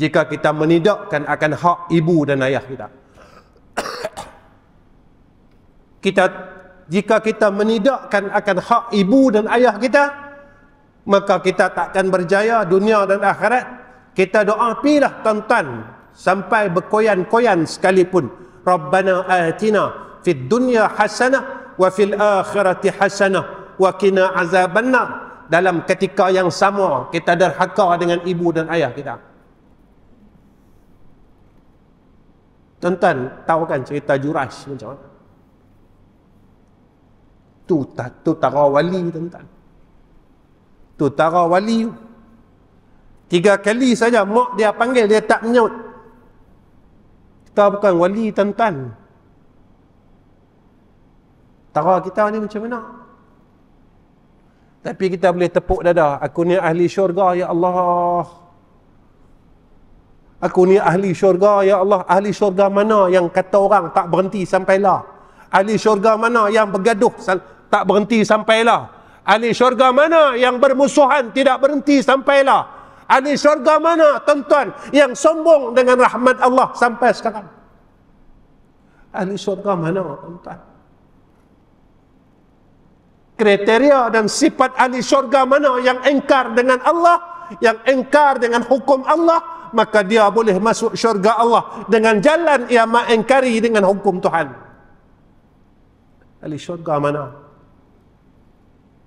jika kita menidakkan akan hak ibu dan ayah kita. Jika kita menidakkan akan hak ibu dan ayah kita, maka kita takkan berjaya dunia dan akhirat. Kita doa pilah tuan-tuan sampai berkoyan-koyan sekalipun. Rabbana atina fid dunya hasanah wa fil akhirati hasanah wa qina azabannar. Dalam ketika yang sama kita derhaka dengan ibu dan ayah kita. Tuan-tuan tahu kan cerita Juraj macam mana? Tu tara wali, tuan-tuan. Tu tara wali. 3 kali saja mak dia panggil, dia tak menyahut. Kita bukan wali, tuan-tuan. Tara kita ni macam mana? Tapi kita boleh tepuk dada. Aku ni ahli syurga, ya Allah. Aku ni ahli syurga, ya Allah. Ahli syurga mana yang kata orang tak berhenti sampai lah? Ahli syurga mana yang bergaduh tak berhenti sampai lah? Ahli syurga mana yang bermusuhan tidak berhenti sampai lah? Ahli syurga mana, tuan-tuan, yang sombong dengan rahmat Allah sampai sekarang? Ahli syurga mana, tuan-tuan? Kriteria dan sifat ahli syurga mana yang engkar dengan Allah, yang engkar dengan hukum Allah, maka dia boleh masuk syurga Allah dengan jalan ia mengingkari dengan hukum Tuhan. Ahli syurga mana?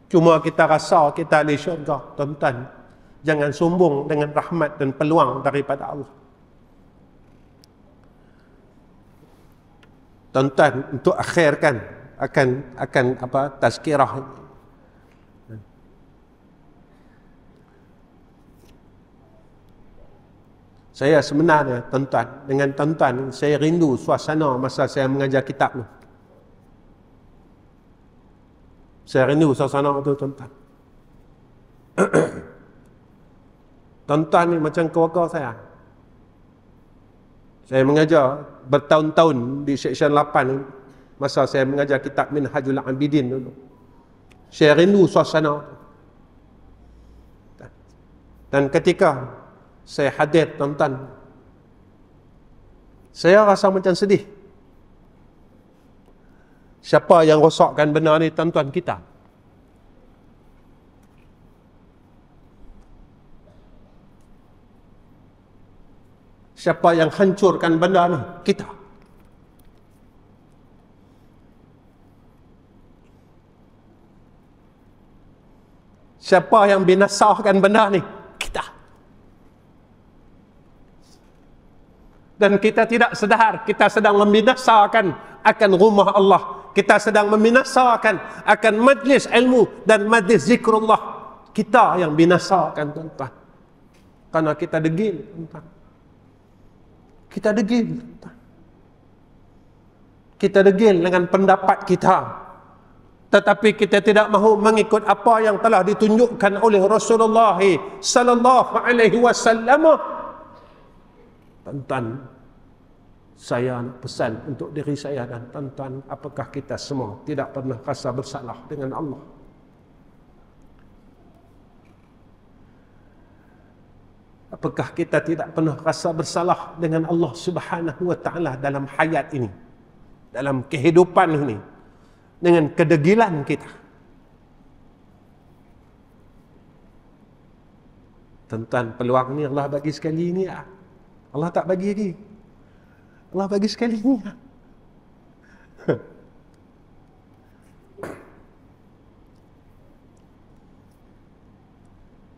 Cuma kita rasa kita ahli syurga, tuan-tuan. Jangan sombong dengan rahmat dan peluang daripada Allah. Tuan-tuan, untuk akhirkan akan tazkirah. Saya sebenarnya, tuan-tuan, dengan tuan-tuan, saya rindu suasana masa saya mengajar kitab tu. Saya rindu suasana tu, tuan-tuan. Tuan-tuan ni macam keluarga saya. Saya mengajar bertahun-tahun di Seksyen 8 ni. Masa saya mengajar kitab Minhajul Abidin dulu. Saya rindu suasana. Dan ketika saya hadir, tuan-tuan, saya rasa macam sedih. Siapa yang rosakkan benda ni, tuan-tuan, kita? Siapa yang hancurkan benda ni? Kita. Siapa yang binasakan benda ni? Kita. Dan kita tidak sedar kita sedang membinasakan akan rumah Allah. Kita sedang membinasakan akan majlis ilmu dan majlis zikrullah. Kita yang binasakan, tuan-tuan. Karena kita degil, tuan-tuan. Kita degil, tuan-tuan. Kita degil dengan pendapat kita. Tetapi kita tidak mahu mengikut apa yang telah ditunjukkan oleh Rasulullah sallallahu alaihi wasallam. Tuan-tuan, saya nak pesan untuk diri saya dan tuan-tuan, apakah kita semua tidak pernah rasa bersalah dengan Allah? Apakah kita tidak pernah rasa bersalah dengan Allah Subhanahu wa taala dalam hayat ini, dalam kehidupan ini, dengan kedegilan kita? Tuan-tuan, peluang ni Allah bagi sekali ni ya. Allah tak bagi lagi. Allah bagi sekali ni ya.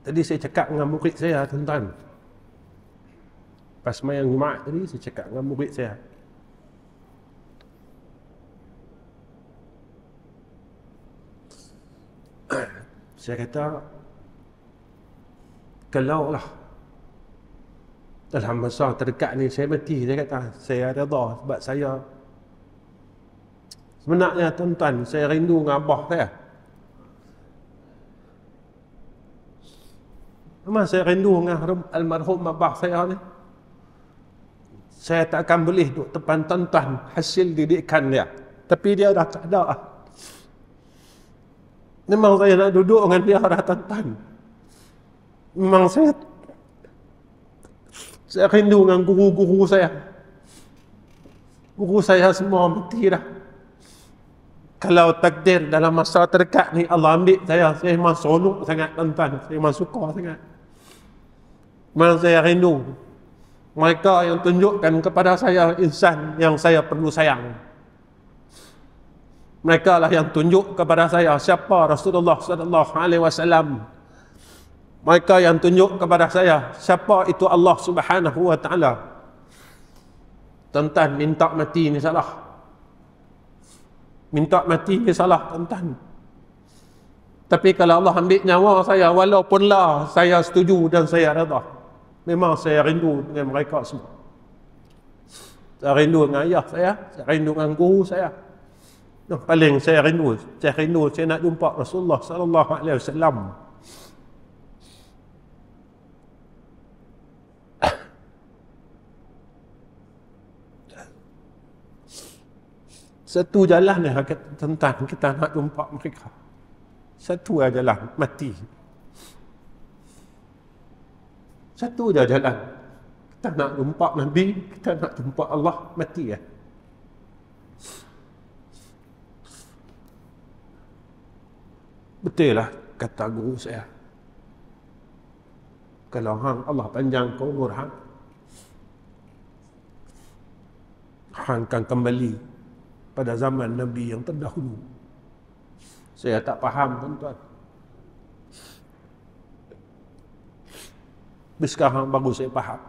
Tadi saya cakap dengan murid saya, tuan-tuan. Pas sembahyang Jumaat tadi, saya cakap dengan murid saya. Saya kata, kalau lah dalam masa terdekat ni saya mati, saya kata, saya redha sebab saya sebenarnya, tuan-tuan, saya rindu dengan abah saya. Memang saya rindu dengan almarhum abah saya ni. Saya tak akan boleh duduk depan tuan-tuan hasil didikan dia. Tapi dia dah tak ada. Memang saya nak duduk dengan dia dah tuan-tuan. Memang saya rindu dengan guru-guru saya. Guru saya semua mati dah. Kalau takdir dalam masa terdekat ni Allah ambil saya memang seronok sangat tuan-tuan. Saya memang suka sangat. Memang saya rindu. Mereka yang tunjukkan kepada saya insan yang saya perlu sayang. Mereka lah yang tunjuk kepada saya siapa Rasulullah sallallahu alaihi wasallam. Mereka yang tunjuk kepada saya siapa itu Allah Subhanahu wa taala. Tuan-tuan, minta mati ni salah. Minta mati ni salah, tuan-tuan. Tapi kalau Allah ambil nyawa saya, walaupunlah saya setuju dan saya redha. Memang saya rindu dengan mereka semua. Saya rindu dengan ayah saya rindu dengan guru saya. Yang paling saya rindu saya nak jumpa Rasulullah sallallahu alaihi wasallam. Satu jalan yang tentang kita nak jumpa mereka. Satu jalan, mati. Satu je jalan. Kita nak jumpa Nabi, kita nak jumpa Allah, mati ya. Betul lah kata guru saya. Kalau hang Allah panjang kau umur hang akan kembali pada zaman Nabi yang terdahulu. Saya tak faham, tuan-tuan. Tapi sekarang baru saya faham.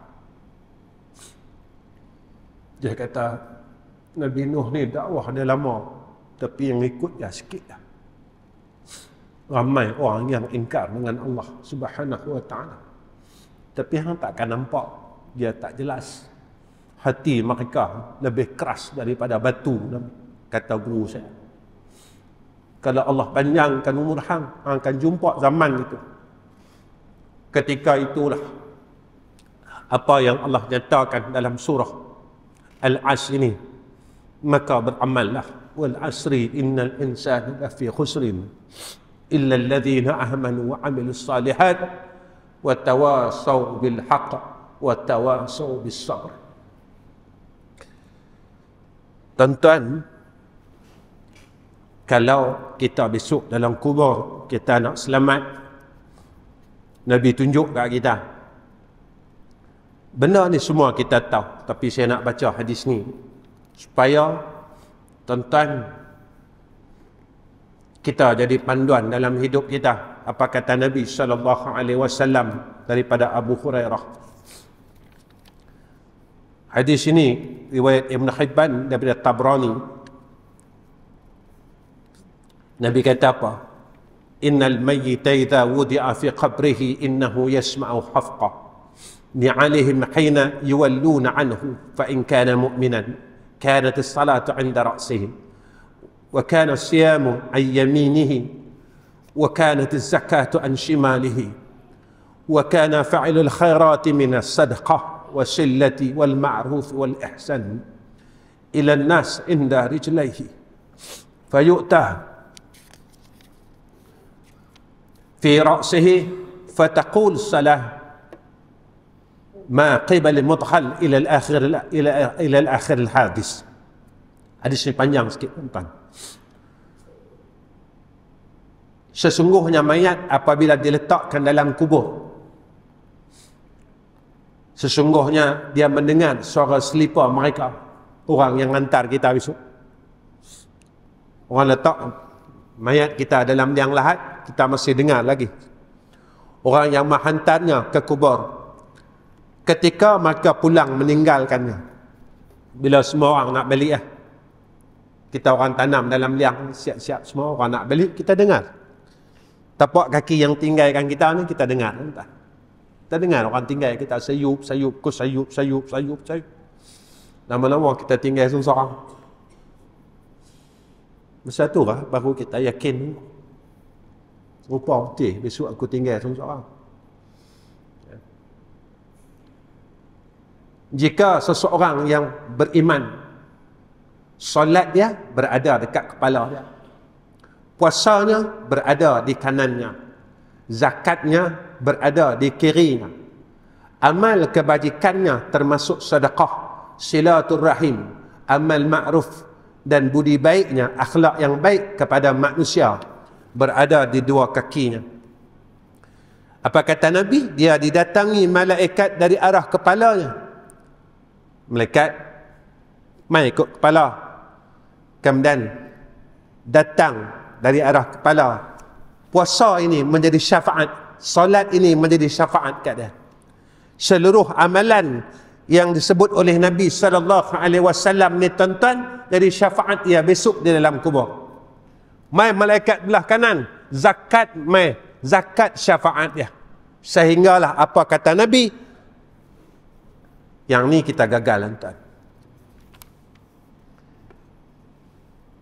Dia kata Nabi Nuh ni dakwah dia lama, tapi yang ikut dia sikit lah. Ramai orang yang ingkar dengan Allah Subhanahu wa ta'ala. Tapi hang tak akan nampak, dia tak jelas. Hati mereka lebih keras daripada batu, kata guru saya. Kalau Allah panjangkan umur hang akan jumpa zaman itu. Ketika itulah apa yang Allah nyatakan dalam surah Al-Asr ini, maka beramallah. Wal asri innal insana lafi khusrin illa alladhina amanu wa amilus salihat wa tawasaw bil haqq wa tawasaw bis sabr. Tuan-tuan, kalau kita besok dalam kubur kita nak selamat, Nabi tunjuk kat kita. Benda ni semua kita tahu, tapi saya nak baca hadis ni supaya tuan-tuan kita jadi panduan dalam hidup kita. Apa kata Nabi sallallahu alaihi wasallam daripada Abu Hurairah. Hadis ini riwayat Ibn Hibban daripada Tabrani. Nabi kata apa? Innal mayyita idza wudi'a fi qabrihi innahu yasma'u hafqa ni'alihim hina yuwalluna anhu fa in kana mu'minan kanat as-salatu 'inda ra'sihi wa kana as-siyamu 'an yaminihi wa kanat az-zakatu 'an shimalihi wa kana fa'ilu al-khairati min as-sadaqah wa sillati wal ma'ruf wal ihsan ila an-nas 'inda rijlaihi fayu'ta في رأسه فتقول الصلاة ما قبل المدخل إلى الآخر الحادث. Hadis ini panjang sikit, tuan-tuan. Sesungguhnya mayat apabila diletakkan dalam kubur, sesungguhnya dia mendengar suara selipar mereka, orang yang hantar kita besok. Orang letak mayat kita dalam liang lahat, kita masih dengar lagi. Orang yang menghantarnya ke kubur, ketika mereka pulang meninggalkannya, bila semua orang nak balik kita orang tanam dalam liang, siap-siap semua orang nak balik, kita dengar tapak kaki yang tinggalkan kita ni, kita dengar. Kita dengar orang tinggal kita sayup, lama-lama kita tinggal seorang. Masa tu lah baru kita yakin, rupa betul besok aku tinggal seorang. Jika seseorang yang beriman, solat dia berada dekat kepala dia, puasanya berada di kanannya, zakatnya berada di kirinya, amal kebajikannya termasuk sedekah, silaturrahim, amal ma'ruf dan budi baiknya, akhlak yang baik kepada manusia berada di dua kakinya. Apa kata Nabi? Dia didatangi malaikat dari arah kepalanya. Malaikat mai ikut kepala, kemudian datang dari arah kepala. Puasa ini menjadi syafaat, solat ini menjadi syafaat kat dia. Seluruh amalan yang disebut oleh Nabi SAW ni tuan-tuan jadi syafaat dia besok di dalam kubur. Mai malaikat belah kanan, zakat mai, zakat syafaat dia. Sehinggalah apa kata Nabi, yang ni kita gagal tuan.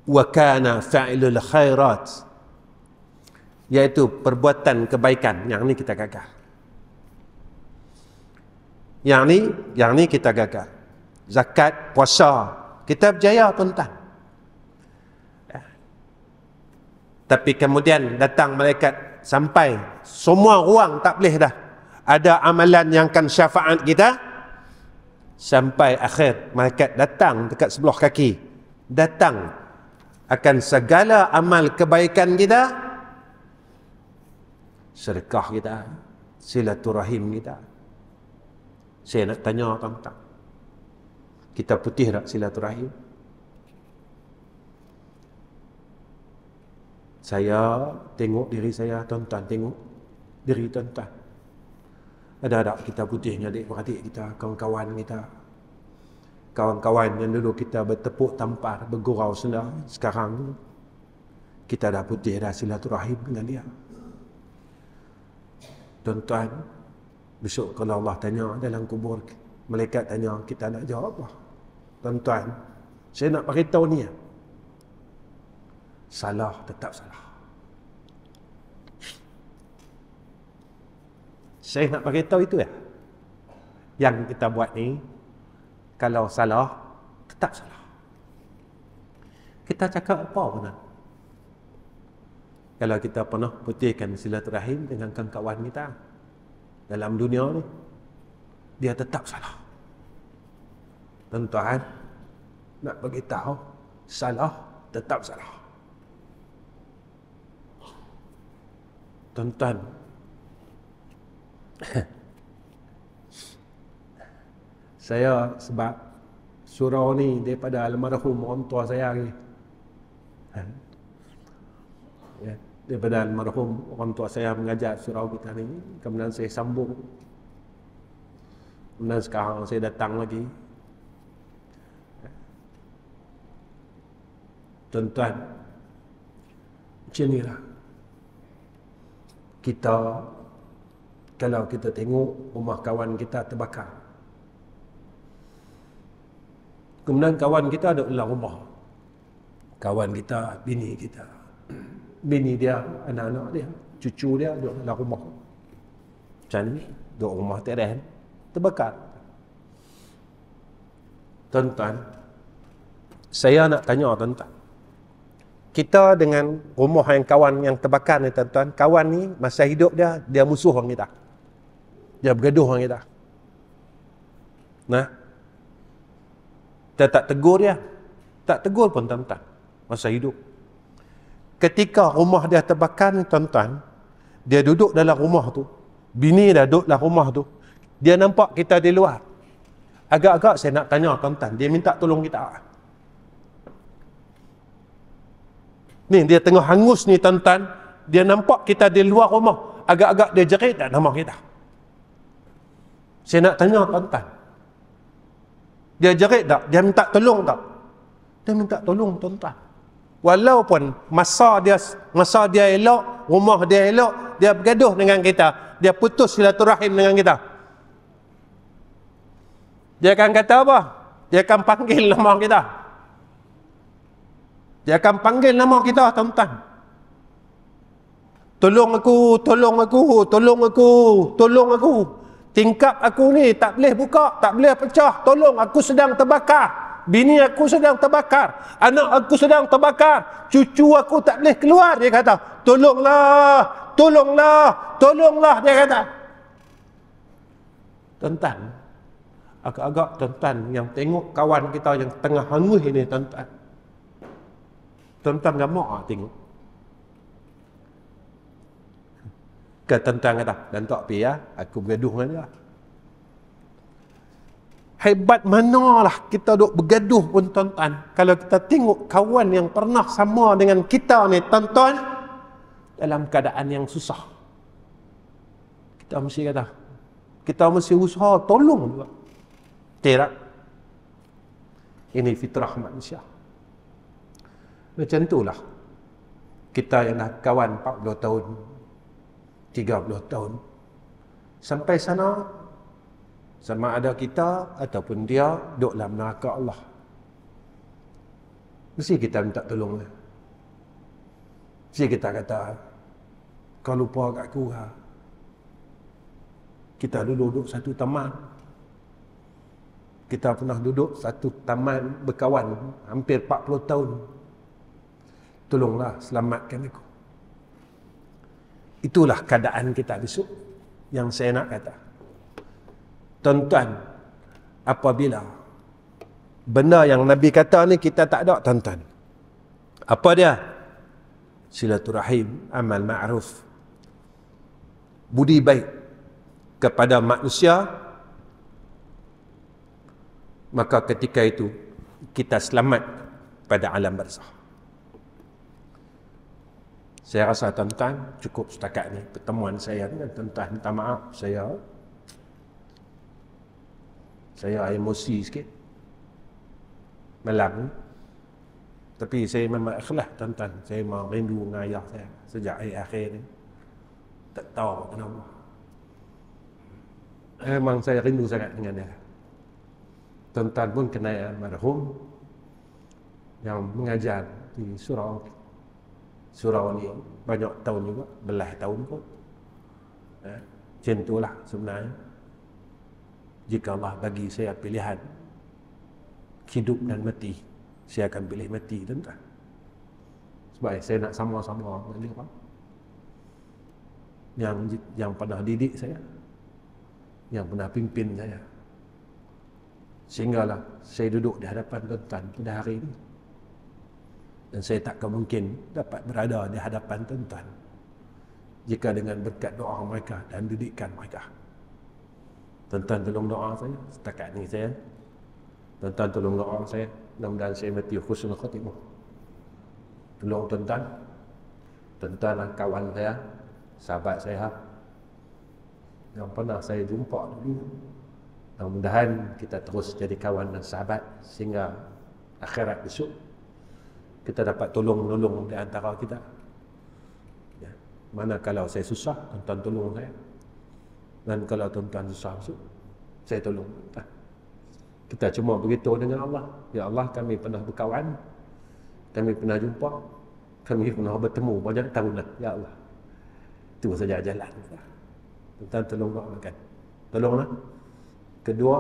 Wa kana fa'ilul khairat, iaitu perbuatan kebaikan, yang ni kita gagal. Yang ni kita gagal. Zakat, puasa, kita berjaya tuan-tuan. Tapi kemudian datang malaikat, sampai semua ruang tak boleh dah ada amalan yang akan syafaat kita. Sampai akhir malaikat datang dekat sebelah kaki, datang akan segala amal kebaikan kita, sedekah kita, silaturahim kita. Saya nak tanya tuan-tuan, kita putih tak silaturahim? Saya tengok diri saya, tuan-tuan tengok diri tuan-tuan. Ada tak kita putihnya adik-beradik kita, kawan-kawan kita, kawan-kawan yang dulu kita bertepuk tampar, bergurau senang, sekarang kita dah putih dah silaturahim dengan dia. Tuan-tuan, besok kalau Allah tanya dalam kubur, malaikat tanya, kita nak jawab apa? Tuan-tuan, saya nak beritahu ni, salah tetap salah. Saya nak beritahu itu ya. Yang kita buat ni, kalau salah, tetap salah. Kita cakap apa pun. Kalau kita pernah putihkan silaturahim dengan kawan kita dalam dunia ni, dia tetap salah. Tuan-tuan, nak beritahu, salah, tetap salah. Tuan-tuan, saya sebab surau ni daripada almarhum orang tua saya lagi. Ya, daripada almarhum orang tua saya mengajar surau kita ni, kemudian saya sambung. Kemudian sekarang saya datang lagi. Tuan-tuan, macam inilah kita. Kalau kita tengok rumah kawan kita terbakar, kemudian kawan kita ada dalam rumah, kawan kita, bini kita, bini dia, anak-anak dia, cucu dia duduk dalam rumah, macam ni, duduk rumah teres, terbakar. Tuan-tuan, saya nak tanya tuan-tuan, kita dengan rumah yang kawan yang terbakar ni tuan-tuan, kawan ni masa hidup dia musuh orang kita, dia bergaduh orang kita. Nah, kita tak tegur dia, tak tegur pun tuan-tuan masa hidup. Ketika rumah dia terbakar ni tuan-tuan, dia duduk dalam rumah tu, bini dia duduk dalam rumah tu, dia nampak kita di luar, agak-agak saya nak tanya tuan-tuan, dia minta tolong kita. Ni dia tengah hangus ni tuan-tuan, dia nampak kita di luar rumah, agak-agak dia jerit tak nama kita. Saya nak tanya tuan-tuan, dia jerit tak? Dia minta tolong tak? Dia minta tolong tuan-tuan. Walaupun masa dia elok, rumah dia elok, dia bergaduh dengan kita, dia putus silaturahim dengan kita, dia akan kata apa? Dia akan panggil nama kita. Dia akan panggil nama kita tuan-tuan. Tolong aku, tolong aku, tolong aku, tolong aku. tingkap aku ni tak boleh buka, tak boleh pecah, tolong, aku sedang terbakar, bini aku sedang terbakar, anak aku sedang terbakar, cucu aku tak boleh keluar. Dia kata, tolonglah, tolonglah, tolonglah, dia kata. Tuan-tuan, agak-agak tuan-tuan yang tengok kawan kita yang tengah hangus ini, tuan-tuan, tuan-tuan gamak tak tengok? Ke tuan-tuan kata, dan tak pi ya, aku bergaduh dengan dia. Hebat manalah kita duk bergaduh pun tuan-tuan, kalau kita tengok kawan yang pernah sama dengan kita ni tuan-tuan dalam keadaan yang susah, kita mesti kata, kita mesti usaha tolong juga. Tidak, ini fitrah manusia. Macam itulah kita yang dah kawan 40 tahun, 30 tahun, sampai sana, sama ada kita ataupun dia duduk dalam neraka Allah, mesti kita minta tolong dia. Mesti kita kata, kau lupa kat aku ha? Kita duduk satu taman, kita pernah duduk satu taman berkawan hampir 40 tahun, tolonglah selamatkan aku. Itulah keadaan kita besok. Yang saya nak kata, tuan-tuan, apabila benda yang Nabi kata ni kita tak ada, tuan-tuan, apa dia? Silaturahim, amal ma'ruf, budi baik kepada manusia, maka ketika itu kita selamat pada alam barzakh. Saya rasa tuan-tuan cukup setakat ni pertemuan saya dengan tuan-tuan. Minta maaf saya emosi sikit malam ni. Tapi saya memang ikhlas tuan-tuan. Saya memang rindu dengan ayah saya sejak akhir ni. Tak tahu kenapa. Memang saya rindu sangat dengan dia. Tuan-tuan pun kenal almarhum yang mengajar di surau ni banyak tahun juga, belah tahun pun. Macam itulah sebenarnya. Jika Allah bagi saya pilihan hidup dan mati, saya akan pilih mati, tuan-tuan. Sebab saya nak sama-sama dengan dia, yang pernah didik saya, yang pernah pimpin saya, sehinggalah saya duduk di hadapan tuan-tuan pada hari ini. Dan saya takkan mungkin dapat berada di hadapan tuan-tuan jika dengan berkat doa mereka dan didikan mereka. Tuan-tuan tolong doa saya setakat ni saya. Tuan-tuan tolong doa saya, mudah-mudahan saya mati husnul khatimah. Tolong tuan-tuan, tuan-tuan kawan saya, sahabat saya yang pernah saya jumpa dulu, mudah-mudahan kita terus jadi kawan dan sahabat sehingga akhirat besok kita dapat tolong-menolong di antara kita. Ya. Mana kalau saya susah, tuan-tuan tolong saya. Dan kalau tuan-tuan susah, saya tolong. Kita cuma beritahu dengan Allah, ya Allah, kami pernah berkawan, kami pernah jumpa, kami pernah bertemu banyak tahun dah, ya Allah. Itu saja jalan. Tuan-tuan tolong doakan. Tolonglah. Kedua,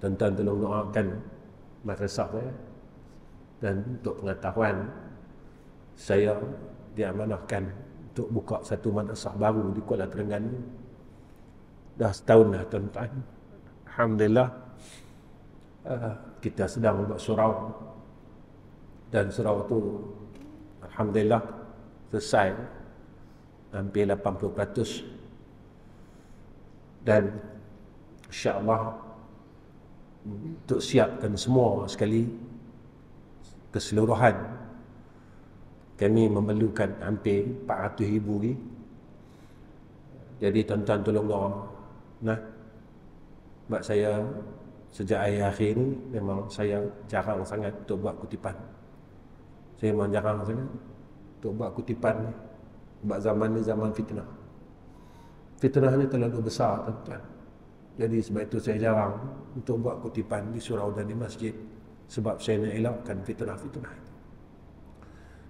tuan-tuan tolong doakan madrasah saya. Dan untuk pengetahuan, saya diamanahkan untuk buka satu madrasah baru di Kuala Terengganu. Dah setahun dah tuan-tuan. Alhamdulillah, kita sedang buat surau. Dan surau itu alhamdulillah selesai hampir 80%. Dan insya-Allah untuk siapkan semua sekali keseluruhan, kami memerlukan hampir 400,000 lagi. Jadi tuan-tuan tolong doa. Nah, sebab saya sejak akhir ni memang saya jarang sangat untuk buat kutipan. Saya memang jarang sangat untuk buat kutipan ni. Sebab zaman ni zaman fitnah. Fitnah ni terlalu besar, tuan-tuan. Jadi sebab itu saya jarang untuk buat kutipan di surau dan di masjid. Sebab saya nak elakkan fitnah-fitnah itu.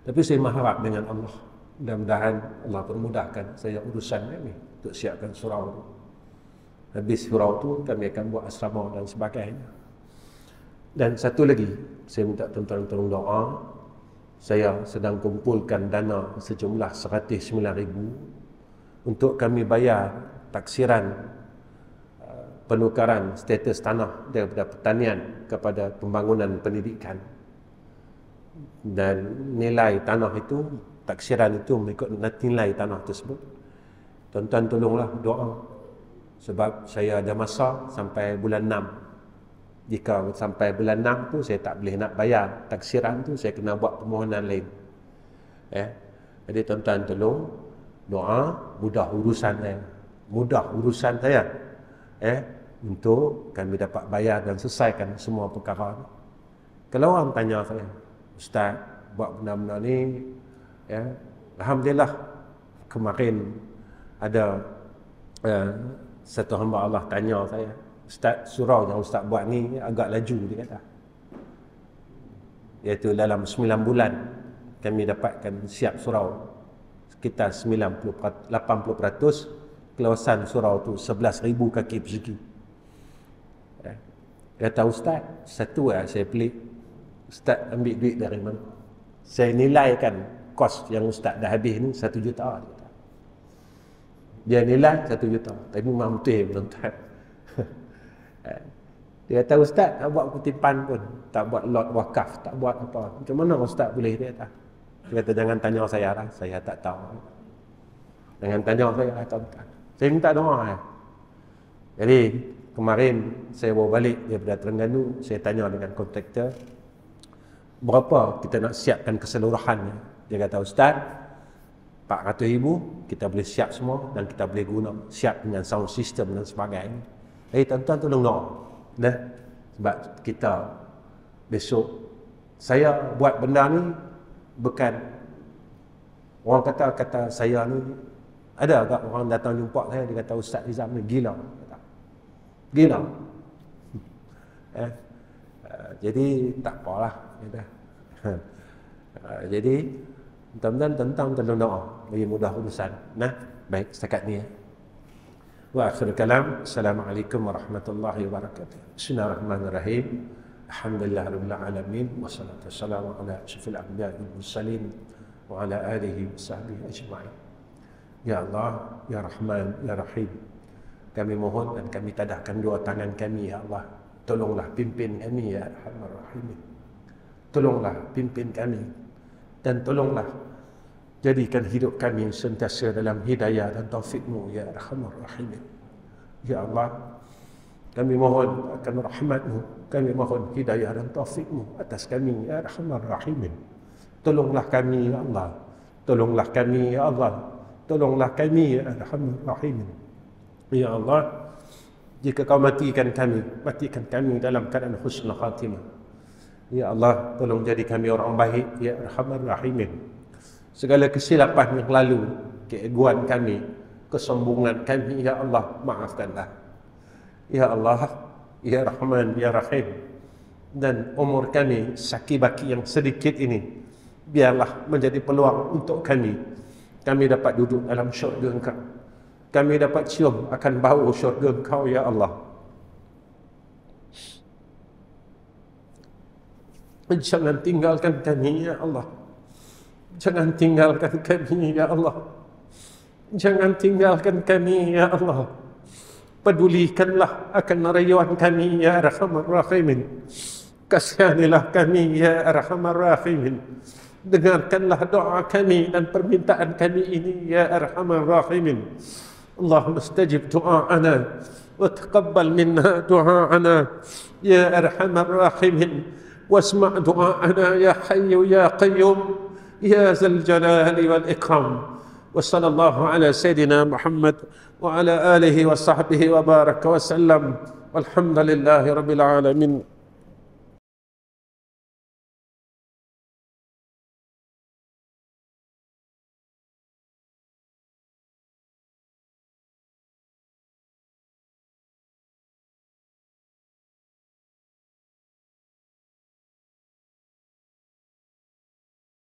Tapi saya mengharap dengan Allah, mudah-mudahan Allah permudahkan saya urusan ini untuk siapkan surau. Habis surau tu kami akan buat asrama dan sebagainya. Dan satu lagi, saya minta tuan-tuan tolong doa. Saya sedang kumpulkan dana sejumlah 109,000 untuk kami bayar taksiran penukaran status tanah daripada pertanian kepada pembangunan pendidikan. Dan nilai tanah itu, taksiran itu mengikut nilai tanah tersebut. Tuan-tuan tolonglah doa. Sebab saya ada masa sampai bulan 6. Jika sampai bulan 6 tu saya tak boleh nak bayar taksiran tu, saya kena buat permohonan lain. Jadi tuan-tuan tolong doa mudah urusan saya. Mudah urusan saya. Untuk kami dapat bayar dan selesaikan semua perkara ni. Kalau orang tanya saya, Ustaz, buat benda-benda ni, alhamdulillah kemarin ada satu hamba Allah tanya saya, Ustaz, surau yang Ustaz buat ni agak laju, dia kata. Iaitu dalam 9 bulan kami dapatkan siap surau sekitar 80% keluasan surau tu 11,000 kaki persegi. Kata Ustaz, satu saya pelik, Ustaz ambil duit dari mana? Saya nilaikan kos yang Ustaz dah habis ni 1 juta. Dia nilai 1 juta. Tapi memang betul tuan-tuan. Dia kata, Ustaz tak buat kutipan pun, tak buat lot wakaf, tak buat apa. Macam mana Ustaz boleh? Dia kata, jangan tanya saya lah, saya tak tahu. Jangan tanya saya lah, tuan-tuan. Saya minta doa. Jadi kemarin saya bawa balik daripada Terengganu, saya tanya dengan kontraktor, berapa kita nak siapkan keseluruhannya? Dia kata, Ustaz, 400,000 kita boleh siap semua dan kita boleh guna, siap dengan sound system dan sebagainya. Jadi tuan-tuan tolong doa. Sebab kita besok, saya buat benda ni bukan orang kata saya ni, ada agak orang datang jumpa saya, dia kata Ustaz Nizam ni gila. Gila. Jadi tak apalah. Jadi tuan-tuan tentang tolong doa bagi mudah urusan. Baik setakat ni. Wa akhir kalam. Assalamualaikum warahmatullahi wabarakatuh. Bismillahirrahmanirrahim. Alhamdulillahirabbil alamin wassalatu wassalamu ala asyrafil anbiya'i wal mursalin wa ala alihi washabbihi ajma'in. Ya Allah, ya Rahman, ya Rahim. Kami mohon dan kami tadahkan dua tangan kami, ya Allah. Tolonglah pimpin kami, ya Arhamar Rahimin. Tolonglah pimpin kami dan tolonglah jadikan hidup kami sentiasa dalam hidayah dan taufik-Mu, ya Arhamar Rahimin. Ya Allah, kami mohon akan rahmat-Mu, kami mohon hidayah dan taufik-Mu atas kami, ya Arhamar Rahimin. Tolonglah kami, ya Allah. Tolonglah kami, ya Allah. Tolonglah kami, ya Arhamar Rahimin. Ya Allah, jika Kau matikan kami dalam keadaan husnul khatimah. Ya Allah, tolong jadi kami orang baik, ya Arhamar Rahimin. Segala kesilapan yang lalu, keegoan kami, kesombongan kami, ya Allah, maafkanlah. Ya Allah, ya Rahman, ya Rahim. Dan umur kami saki-baki yang sedikit ini, biarlah menjadi peluang untuk kami dapat duduk dalam syurga Engkau. Kami dapat cium akan bau syurga Engkau, ya Allah. Jangan tinggalkan kami, ya Allah. Jangan tinggalkan kami, ya Allah. Jangan tinggalkan kami, ya Allah. Pedulikanlah akan rayuan kami, ya Arhamar Rahimin. Kasihanilah kami, ya Arhamar Rahimin. Dengarkanlah doa kami dan permintaan kami ini, ya Arhamar Rahimin. Allahumma istajib du'a'ana wa taqabbal minna du'a'ana, ya Arhamar Rahimin. Wasma' du'a'ana, ya Hayyu ya Qayyum, ya Zal Jalali wal Ikram. Wa sallallahu ala Sayyidina Muhammad wa ala alihi wa sahbihi wa baraka wa sallam. Walhamdulillahi Rabbil Alamin.